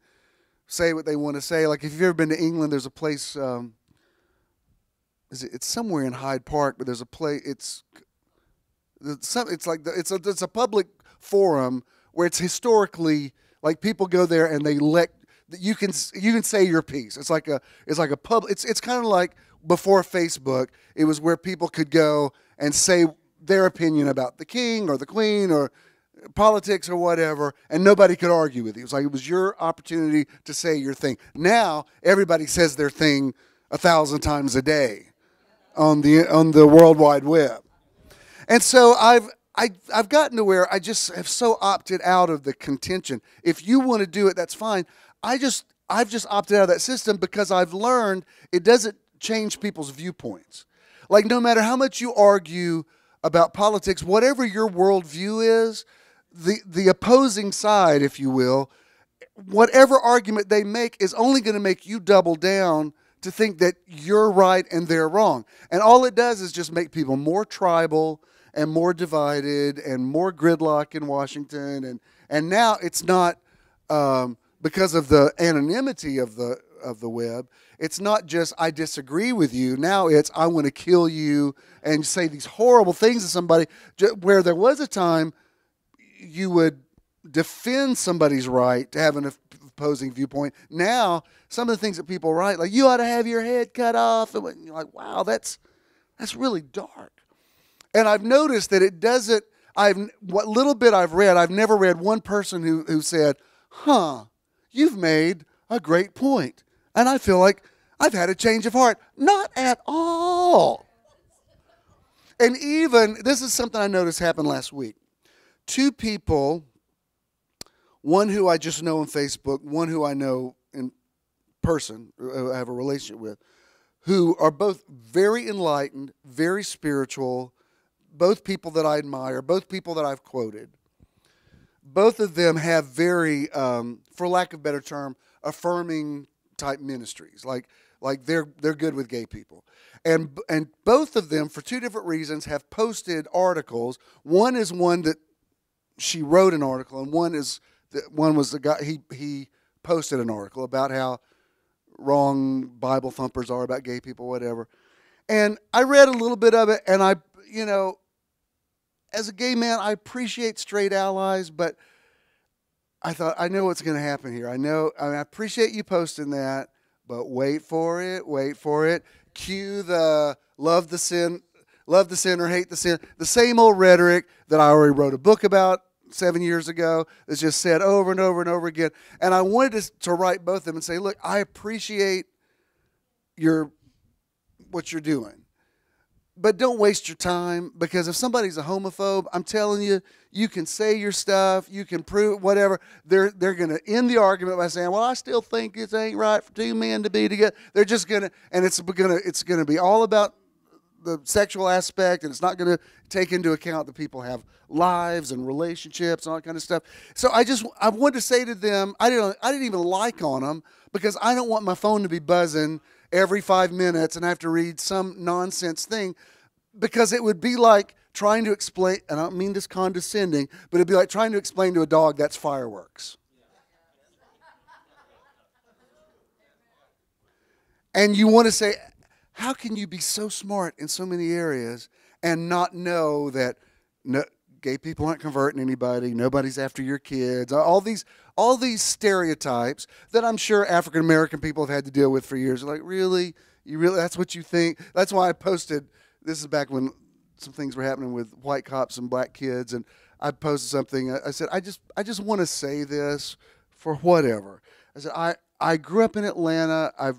say what they want to say. Like if you've ever been to England, there's a place, it's somewhere in Hyde Park, but there's a place, it's a public forum where it's historically, like people go there and they you can say your piece. It's like a public, it's kind of like before Facebook, it was where people could go and say their opinion about the king or the queen or politics or whatever, and nobody could argue with you. It was your opportunity to say your thing. Now everybody says their thing 1,000 times a day on the World Wide Web, and so I've gotten to where I just have so opted out of the contention. If you want to do it, that's fine. I've just opted out of that system because I've learned it doesn't change people's viewpoints. Like no matter how much you argue about politics, whatever your worldview is, the opposing side, if you will, whatever argument they make is only going to make you double down to think that you're right and they're wrong. And all it does is just make people more tribal and more divided and more gridlock in Washington. And now it's not because of the anonymity of the web. It's not just I disagree with you. Now it's I want to kill you and say these horrible things to somebody, where there was a time you would defend somebody's right to have an opposing viewpoint. Now, some of the things that people write, like you ought to have your head cut off, and you're like, wow, that's really dark. And I've noticed that it doesn't. What little bit I've read, I've never read one person who said, you've made a great point. And I feel like I've had a change of heart. Not at all. And even, this is something I noticed happened last week. Two people, one who I just know on Facebook, one who I know in person, I have a relationship with, who are both very enlightened, very spiritual, both people that I admire, both people that I've quoted. Both of them have very, for lack of a better term, affirming type ministries. Like they're good with gay people. And both of them, for two different reasons, have posted articles. One is one that she wrote an article, and one was the guy, he posted an article about how wrong Bible thumpers are about gay people, whatever. And I read a little bit of it, and as a gay man, I appreciate straight allies, but I thought, I know what's going to happen here. I appreciate you posting that, but wait for it. Cue the love the sinner, hate the sin. The same old rhetoric that I already wrote a book about 7 years ago that's just said over and over and over again. And I wanted to write both of them and say, look, I appreciate what you're doing. But don't waste your time, because if somebody's a homophobe, I'm telling you, you can say your stuff, you can prove whatever. They're going to end the argument by saying, well, I still think it ain't right for two men to be together. They're just going to, and it's going to be all about the sexual aspect, and it's not going to take into account that people have lives and relationships and all that kind of stuff. So I wanted to say to them, I didn't even like on them, because I don't want my phone to be buzzing every 5 minutes and I have to read some nonsense thing, because it would be like trying to explain, and I don't mean this condescending, but it'd be like trying to explain to a dog that's fireworks. And you want to say, how can you be so smart in so many areas and not know that gay people aren't converting anybody, nobody's after your kids, all these stereotypes that I'm sure African American people have had to deal with for years. Like, really? You really, that's what you think. That's why I posted, this is back when some things were happening with white cops and black kids, and I posted something. I said, I just want to say this for whatever. I said, I grew up in Atlanta. I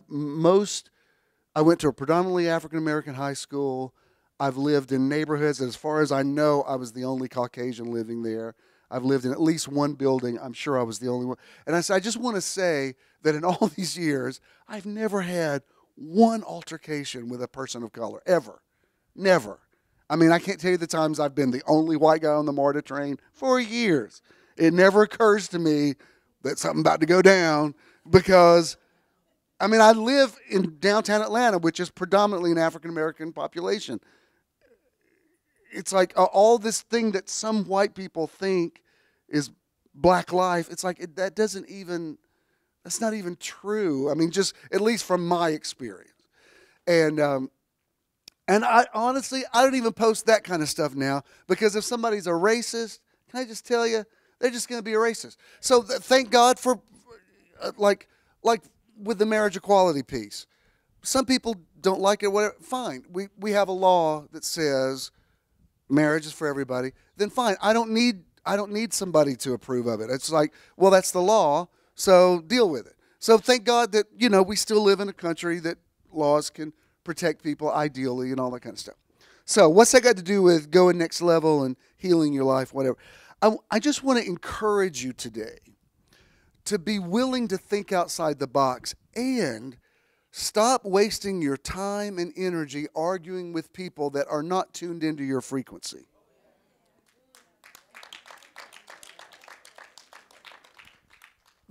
went to a predominantly African-American high school. I've lived in neighborhoods that, as far as I know, I was the only Caucasian living there. I've lived in at least one building. I'm sure I was the only one. And I said, I just want to say that in all these years, I've never had one altercation with a person of color, ever. Never. I mean, I can't tell you the times I've been the only white guy on the MARTA train for years. It never occurs to me that something's about to go down because, I mean, I live in downtown Atlanta, which is predominantly an African-American population. It's like all this thing that some white people think is black life. It's like that's not even true. I mean, just at least from my experience. And I honestly, I don't even post that kind of stuff now because if somebody's a racist, can I just tell you, they're just going to be a racist. So thank God for like with the marriage equality piece. Some people don't like it. Whatever. Fine. We have a law that says marriage is for everybody. Then fine. I don't need somebody to approve of it. It's like, well, that's the law, so deal with it. So thank God that, we still live in a country that laws can protect people ideally and all that kind of stuff. So what's that got to do with going next level and healing your life, whatever? I just want to encourage you today to be willing to think outside the box and stop wasting your time and energy arguing with people that are not tuned into your frequency.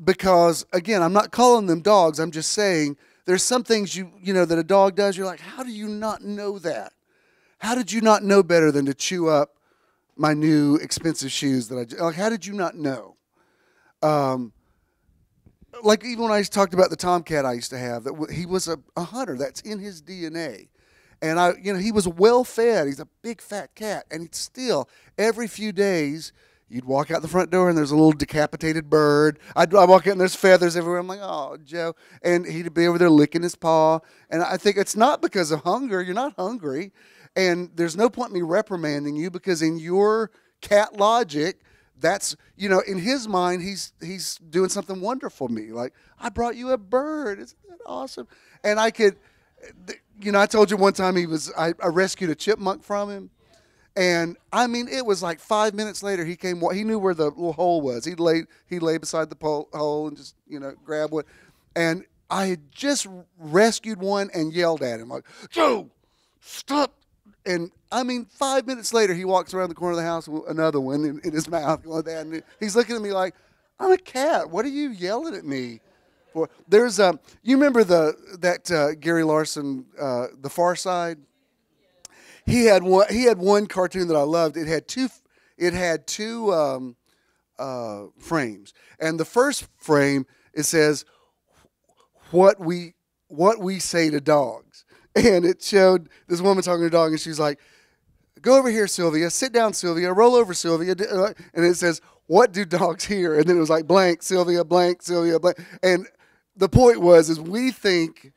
Because, again, I'm not calling them dogs. I'm just saying there's some things that a dog does. You're like, how do you not know that? How did you not know better than to chew up my new expensive shoes that like? How did you not know? Like even when I talked about the tomcat I used to have, that he was a hunter. That's in his DNA. And he was well fed. He's a big fat cat, and he'd still every few days. You'd walk out the front door, and there's a little decapitated bird. I'd walk out, and there's feathers everywhere. I'm like, oh, Joe. And he'd be over there licking his paw. And I think it's not because of hunger. You're not hungry. And there's no point in me reprimanding you because in your cat logic, that's, in his mind, he's doing something wonderful for me. Like, I brought you a bird. Isn't that awesome? And I could, I told you one time I rescued a chipmunk from him. And I mean, it was like 5 minutes later he came. He knew where the little hole was. He lay beside the hole and just grab one. And I had just rescued one and yelled at him like, "Joe, stop!" And I mean, 5 minutes later he walks around the corner of the house with another one in his mouth like that. And he's looking at me like, "I'm a cat. What are you yelling at me for?" There's you remember that Gary Larson, The Far Side? He had one cartoon that I loved. It had two frames, and the first frame it says what we say to dogs, and it showed this woman talking to a dog, and she's like, "Go over here, Sylvia. Sit down, Sylvia. Roll over, Sylvia." And it says, "What do dogs hear?" And then it was like blank, Sylvia, blank, Sylvia, blank. And the point is we think.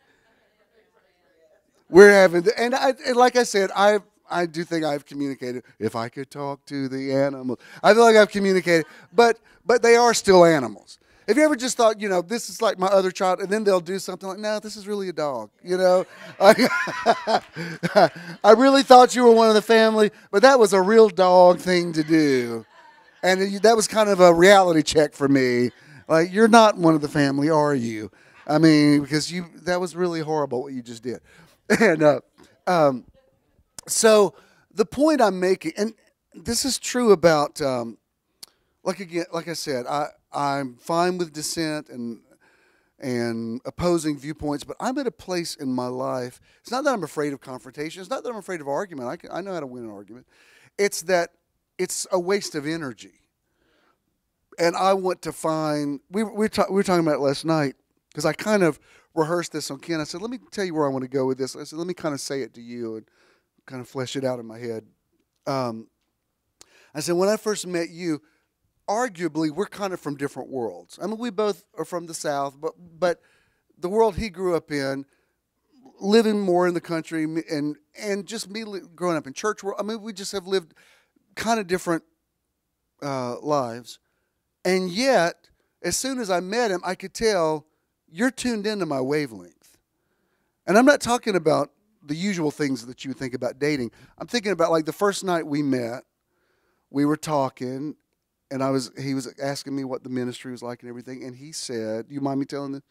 We're having, and like I said, I do think I've communicated. If I could talk to the animals, I feel like I've communicated. But they are still animals. Have you ever just thought, this is like my other child, and then they'll do something like, no, this is really a dog. I really thought you were one of the family, but that was a real dog thing to do, and that was kind of a reality check for me. Like, you're not one of the family, are you? I mean, because that was really horrible what you just did. And so the point I'm making, and this is true about, like I said, I'm fine with dissent and opposing viewpoints, but I'm at a place in my life. It's not that I'm afraid of confrontation. It's not that I'm afraid of argument. I know how to win an argument. It's that it's a waste of energy. And I want to find. We were talking about it last night because I kind of rehearsed this on Ken. I said, let me tell you where I want to go with this. I said, let me kind of say it to you and kind of flesh it out in my head. I said, when I first met you, arguably we're kind of from different worlds. I mean, we both are from the South, but the world he grew up in, living more in the country and just me growing up in church world. I mean, we just have lived kind of different lives. And yet, as soon as I met him, I could tell you're tuned into my wavelength. And I'm not talking about the usual things that you would think about dating. I'm thinking about like the first night we met, we were talking, and he was asking me what the ministry was like and everything. And he said, you mind me telling this?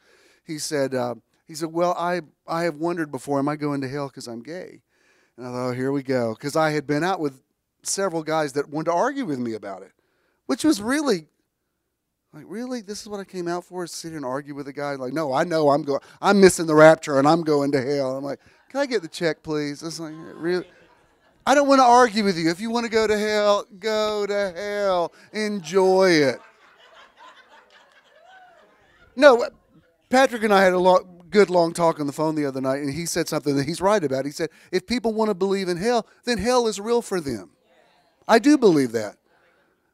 He said, well, I have wondered before, am I going to hell because I'm gay? And I thought, oh, here we go. Because I had been out with several guys that wanted to argue with me about it, which was really, like, really? This is what I came out for, is sit here and argue with a guy? Like, no, I know I'm missing the rapture and I'm going to hell. I'm like, can I get the check, please? It's like, really? I don't want to argue with you. If you want to go to hell, go to hell. Enjoy it. No, Patrick and I had a good long talk on the phone the other night, and he said something that he's right about. He said, if people want to believe in hell, then hell is real for them. I do believe that.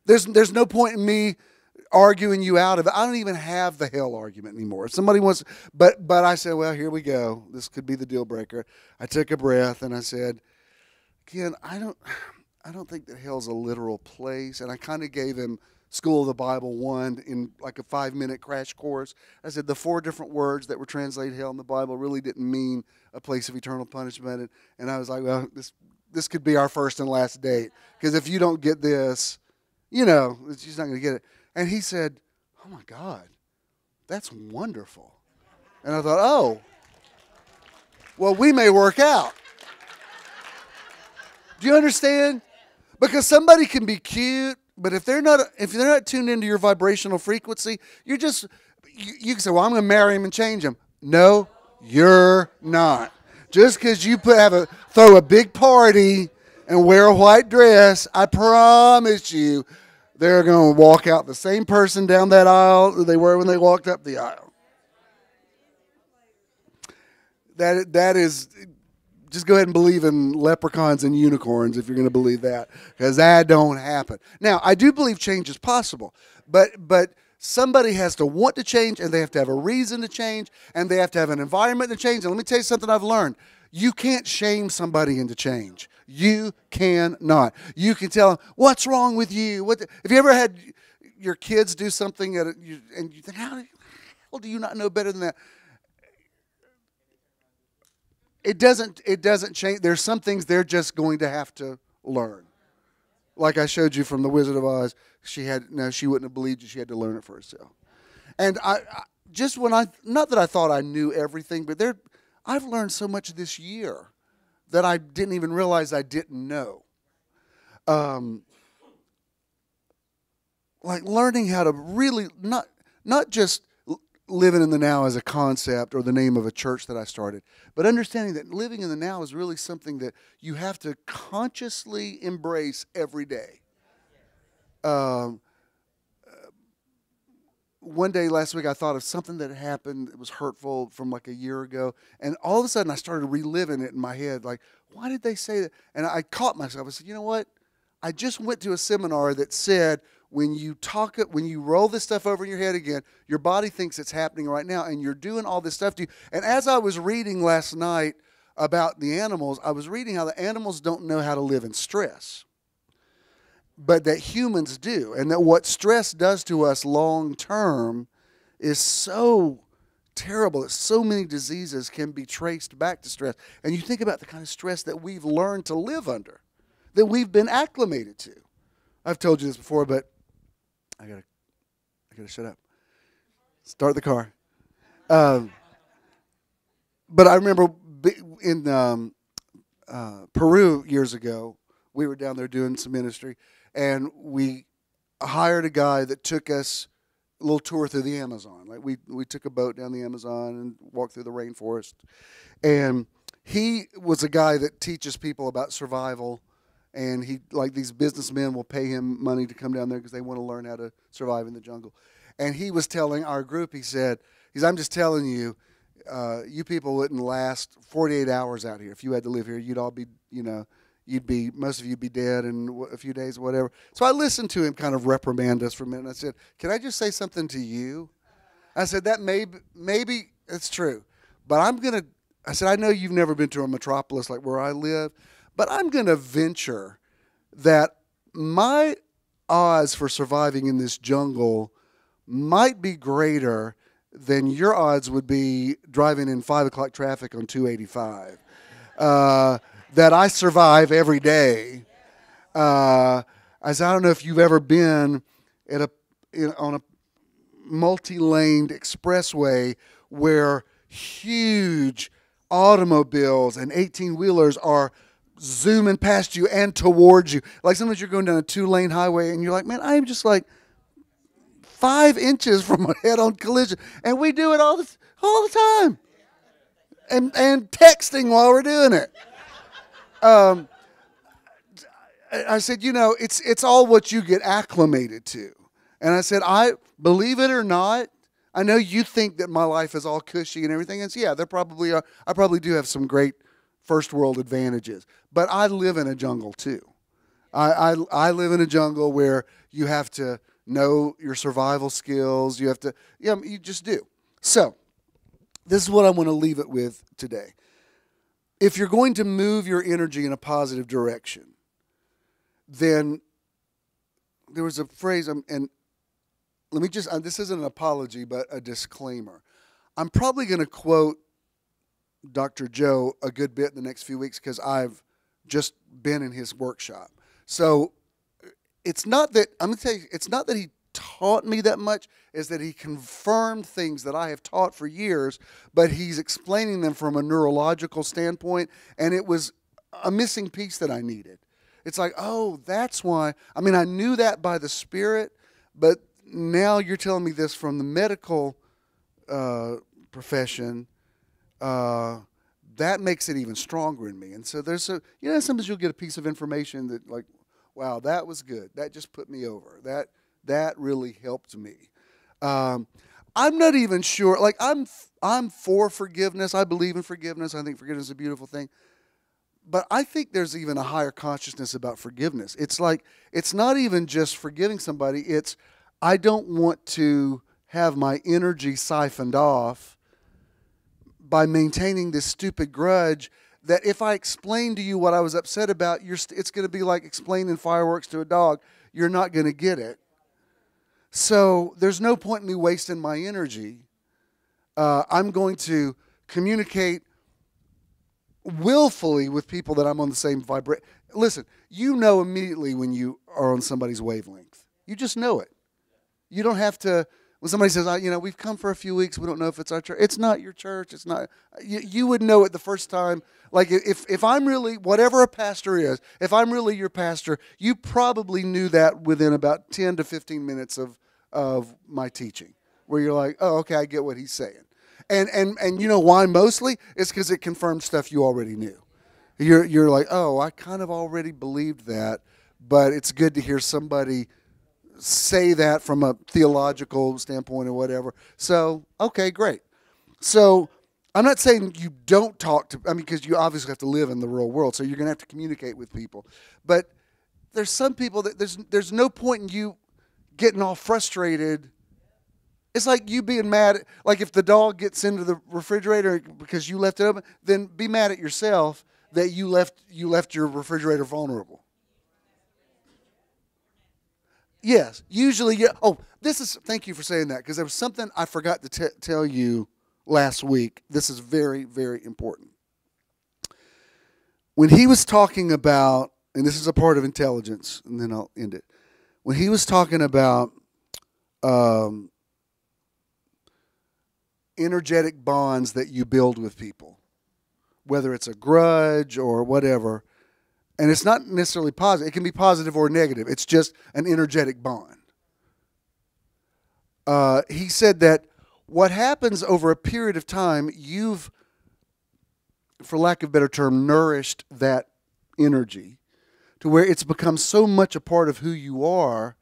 There's no point in me arguing you out of it. I don't even have the hell argument anymore. If somebody wants, but I said, well, here we go. This could be the deal breaker. I took a breath and I said, Ken, I don't think that hell's a literal place. And I kind of gave him School of the Bible 1 in like a 5-minute crash course. I said the 4 different words that were translated hell in the Bible really didn't mean a place of eternal punishment. And I was like, well, this could be our first and last date. Because if you don't get this, you know, she's not going to get it. And he said, oh, my God, that's wonderful. And I thought, oh, well, we may work out. Do you understand? Because somebody can be cute, but if they're not tuned into your vibrational frequency, you can say, well, I'm going to marry him and change him. No, you're not. Just because you throw a big party and wear a white dress, I promise you, they're going to walk out the same person down that aisle that they were when they walked up the aisle. That is, just go ahead and believe in leprechauns and unicorns if you're going to believe that, because that don't happen. Now, I do believe change is possible, but somebody has to want to change, and they have to have a reason to change, and they have to have an environment to change. And let me tell you something I've learned. You can't shame somebody into change. You cannot. You can tell them, what's wrong with you? Have you ever had your kids do something and you think, how do you not know better than that? It doesn't change. There's some things they're just going to have to learn. Like I showed you from The Wizard of Oz, she wouldn't have believed you. She had to learn it for herself. And not that I thought I knew everything, but I've learned so much this year that I didn't even realize I didn't know. Like learning how to really not just living in the now as a concept or the name of a church that I started, but understanding that living in the now is really something that you have to consciously embrace every day. One day last week, I thought of something that happened that was hurtful from like a year ago, and all of a sudden I started reliving it in my head. Like, why did they say that? And I caught myself. I said, you know what? I just went to a seminar that said when you roll this stuff over in your head again, your body thinks it's happening right now, and you're doing all this stuff to you. And as I was reading last night about the animals, I was reading how the animals don't know how to live in stress, but that humans do, and that what stress does to us long term is so terrible that so many diseases can be traced back to stress. And you think about the kind of stress that we've learned to live under, that we've been acclimated to. I've told you this before, but I gotta shut up. Start the car. But I remember in Peru years ago, we were down there doing some ministry, and we hired a guy that took us a little tour through the Amazon. Like we took a boat down the Amazon and walked through the rainforest. And he was a guy that teaches people about survival. And these businessmen will pay him money to come down there because they want to learn how to survive in the jungle. And he was telling our group, he said, I'm just telling you, you people wouldn't last 48 hours out here. If you had to live here, you'd all be, most of you'd be dead in a few days or whatever. So I listened to him kind of reprimand us for a minute. And I said, can I just say something to you? I said, that maybe it's true. But I'm going to I said, I know you've never been to a metropolis like where I live, but I'm going to venture that my odds for surviving in this jungle might be greater than your odds would be driving in 5 o'clock traffic on 285. That I survive every day. As I don't know if you've ever been at on a multi-laned expressway where huge automobiles and 18-wheelers are zooming past you and towards you. Like sometimes you're going down a 2-lane highway and you're like, man, I'm just like 5 inches from a head-on collision. And we do it all the time. And texting while we're doing it. I said, it's all what you get acclimated to. And I said, I believe it or not, I know you think that my life is all cushy and everything. And so, yeah, there probably are. I probably do have some great first world advantages. But I live in a jungle too. I live in a jungle where you have to know your survival skills. You have to, you just do. So this is what I want to leave it with today. If you're going to move your energy in a positive direction, then there was a phrase, and let me just, this isn't an apology, but a disclaimer. I'm probably going to quote Dr. Joe a good bit in the next few weeks because I've just been in his workshop. So it's not that, I'm going to tell you, it's not that he taught me that much, is that he confirmed things that I have taught for years, but he's explaining them from a neurological standpoint, and it was a missing piece that I needed. It's like, oh, that's why. I mean, I knew that by the Spirit, but now you're telling me this from the medical profession. That makes it even stronger in me. And so there's sometimes you'll get a piece of information that like, wow, that was good. That just put me over. That really helped me. I'm not even sure. Like I'm for forgiveness. I believe in forgiveness. I think forgiveness is a beautiful thing. But I think there's even a higher consciousness about forgiveness. It's like, it's not even just forgiving somebody. It's, I don't want to have my energy siphoned off by maintaining this stupid grudge that if I explain to you what I was upset about, it's going to be like explaining fireworks to a dog. You're not going to get it. So there's no point in me wasting my energy. I'm going to communicate willfully with people that I'm on the same vibration. Listen, you know immediately when you are on somebody's wavelength. You just know it. You don't have to, when somebody says, we've come for a few weeks, we don't know if it's our church. It's not your church. It's not, you would know it the first time. Like if I'm really, whatever a pastor is, if I'm really your pastor, you probably knew that within about 10 to 15 minutes of my teaching, where you're like, oh, okay, I get what he's saying. And you know why mostly? It's because it confirmed stuff you already knew. You're like, oh, I kind of already believed that, but it's good to hear somebody say that from a theological standpoint or whatever. So, okay, great. So I'm not saying you don't talk to, because you obviously have to live in the real world, so you're going to have to communicate with people. But there's some people that there's no point in you getting all frustrated. It's like you being mad, like if the dog gets into the refrigerator because you left it open, then be mad at yourself that you left your refrigerator vulnerable. Yes, usually, yeah. Oh, thank you for saying that, because there was something I forgot to tell you last week. This is very, very important. When he was talking about, and this is a part of intelligence, and then I'll end it. When he was talking about energetic bonds that you build with people, whether it's a grudge or whatever, and it's not necessarily positive. It can be positive or negative. It's just an energetic bond. He said that what happens over a period of time, you've, for lack of a better term, nourished that energy to where it's become so much a part of who you are.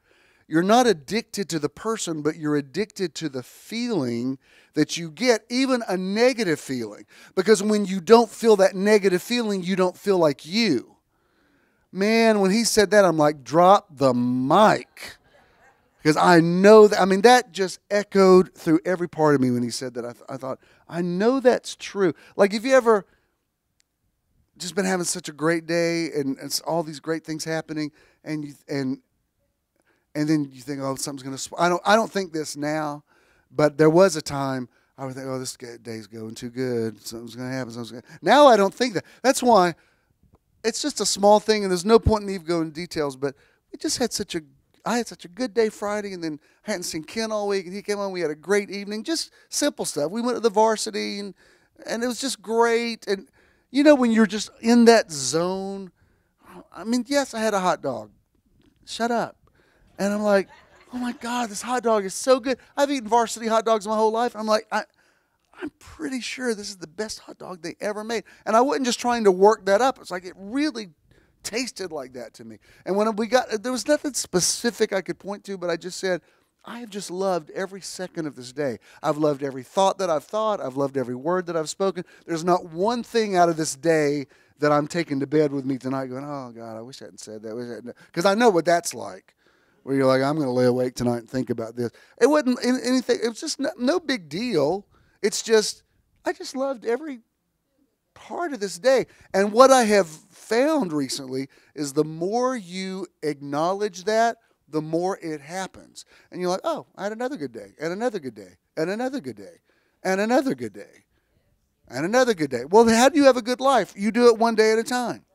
You're not addicted to the person, but you're addicted to the feeling that you get, even a negative feeling. Because when you don't feel that negative feeling, you don't feel like you. Man, when he said that, I'm like, drop the mic. Because I know that, that just echoed through every part of me when he said that. I thought, I know that's true. Like, if you ever just been having such a great day and it's all these great things happening, and then you think, oh, something's going to. I don't think this now, but there was a time I would think, oh, this day's going too good. Something's going to happen. Now I don't think that. That's why it's just a small thing, and there's no point in me going into details. But we just had I had such a good day Friday, and then I hadn't seen Ken all week, and he came on. We had a great evening, just simple stuff. We went to the varsity, and it was just great. And when you're just in that zone, I mean, yes, I had a hot dog. Shut up. And I'm like, oh my God, this hot dog is so good. I've eaten varsity hot dogs my whole life. I'm like, I'm pretty sure this is the best hot dog they ever made. And I wasn't just trying to work that up. It's like it really tasted like that to me. And when there was nothing specific I could point to, but I just said, I have just loved every second of this day. I've loved every thought that I've thought. I've loved every word that I've spoken. There's not one thing out of this day that I'm taking to bed with me tonight going, oh God, I wish I hadn't said that. Because I know what that's like. Where you're like, I'm going to lay awake tonight and think about this. It wasn't anything. It was just no big deal. It's just, I just loved every part of this day. And what I have found recently is the more you acknowledge that, the more it happens. And you're like, oh, I had another good day, and another good day, and another good day, and another good day, and another good day. Well, how do you have a good life? You do it one day at a time.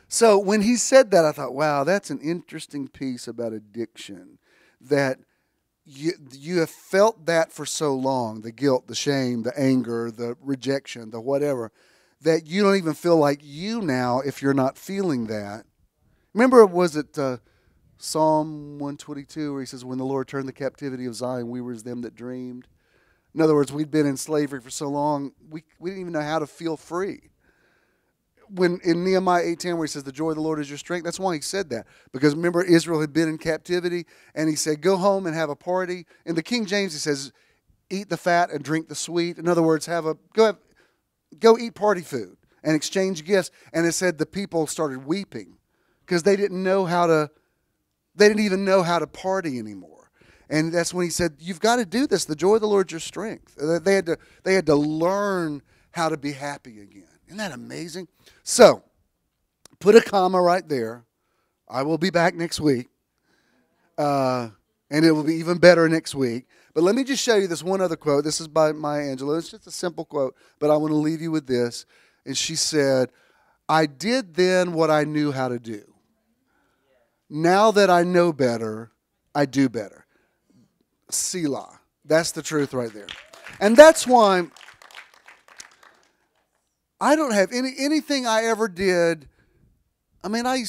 So when he said that, I thought, wow, that's an interesting piece about addiction, that you have felt that for so long, the guilt, the shame, the anger, the rejection, the whatever, that you don't even feel like you now if you're not feeling that. Remember, was it Psalm 122 where he says, when the Lord turned the captivity of Zion, we were as them that dreamed? In other words, we'd been in slavery for so long, we didn't even know how to feel free. When in Nehemiah 8:10 where he says the joy of the Lord is your strength, that's why he said that. Because remember, Israel had been in captivity, and he said, go home and have a party. In the King James, he says, eat the fat and drink the sweet. In other words, go eat party food and exchange gifts. And it said the people started weeping because they didn't even know how to party anymore. And that's when he said, you've got to do this. The joy of the Lord is your strength. They had to learn how to be happy again. Isn't that amazing? So, put a comma right there. I will be back next week. And it will be even better next week. But let me just show you this one other quote. This is by Maya Angelou. It's just a simple quote, but I want to leave you with this. And she said, I did then what I knew how to do. Now that I know better, I do better. Selah. That's the truth right there. And that's why I don't have anything I ever did. I mean, I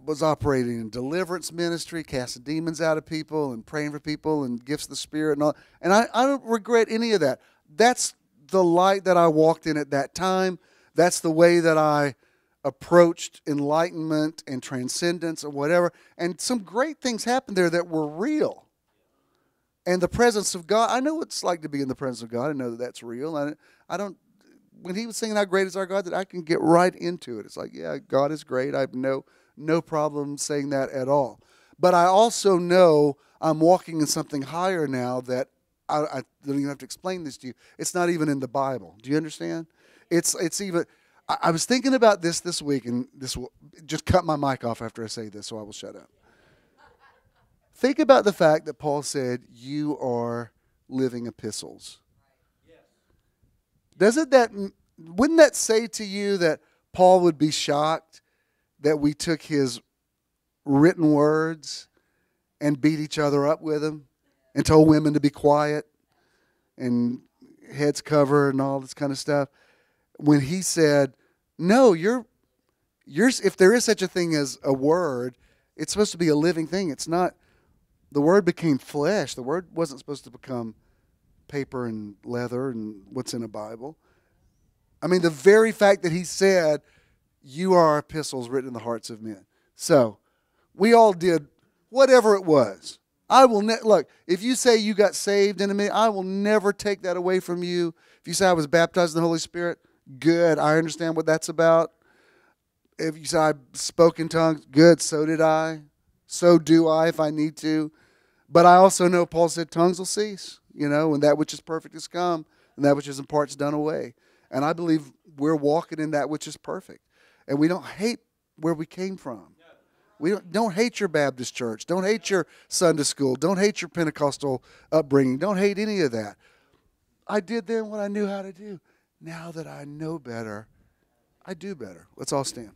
was operating in deliverance ministry, casting demons out of people and praying for people and gifts of the Spirit and all. And I don't regret any of that. That's the light that I walked in at that time. That's the way that I approached enlightenment and transcendence or whatever. And some great things happened there that were real. And the presence of God, I know what it's like to be in the presence of God. I know that that's real. I don't. When he was singing How Great Is Our God, that I can get right into it. It's like, yeah, God is great. I have no problem saying that at all. But I also know I'm walking in something higher now that I don't even have to explain this to you. It's not even in the Bible. Do you understand? It's even, I was thinking about this week, and this will just cut my mic off after I say this, so I will shut up. Think about the fact that Paul said, you are living epistles. Wouldn't that say to you that Paul would be shocked that we took his written words and beat each other up with them and told women to be quiet and heads covered and all this kind of stuff? When he said, no, if there is such a thing as a word, it's supposed to be a living thing. It's not, the word became flesh. The word wasn't supposed to become paper and leather and what's in a Bible. I mean, the very fact that he said, you are our epistles written in the hearts of men. So, we all did whatever it was. I will look, if you say you got saved in a minute, I will never take that away from you. If you say I was baptized in the Holy Spirit, good. I understand what that's about. If you say I spoke in tongues, good. So did I. So do I if I need to. But I also know Paul said tongues will cease. When that which is perfect has come, and that which is in part is done away. And I believe we're walking in that which is perfect. And we don't hate where we came from. We don't hate your Baptist church. Don't hate your Sunday school. Don't hate your Pentecostal upbringing. Don't hate any of that. I did then what I knew how to do. Now that I know better, I do better. Let's all stand.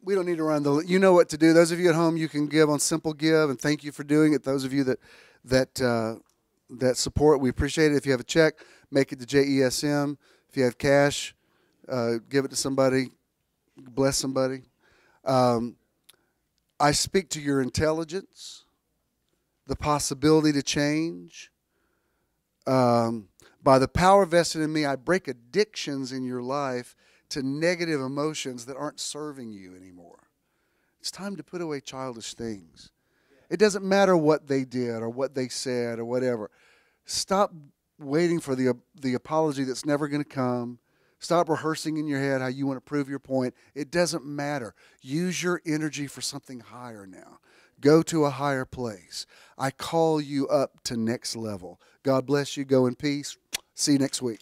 We don't need to run the. You know what to do. Those of you at home, you can give on Simple Give, and thank you for doing it. Those of you that support, we appreciate it. If you have a check, make it to JESM. If you have cash, give it to somebody. Bless somebody. I speak to your intelligence, the possibility to change. By the power vested in me, I break addictions in your life to negative emotions that aren't serving you anymore. It's time to put away childish things. It doesn't matter what they did or what they said or whatever. Stop waiting for the apology that's never going to come. Stop rehearsing in your head how you want to prove your point. It doesn't matter. Use your energy for something higher now. Go to a higher place. I call you up to next level. God bless you. Go in peace. See you next week.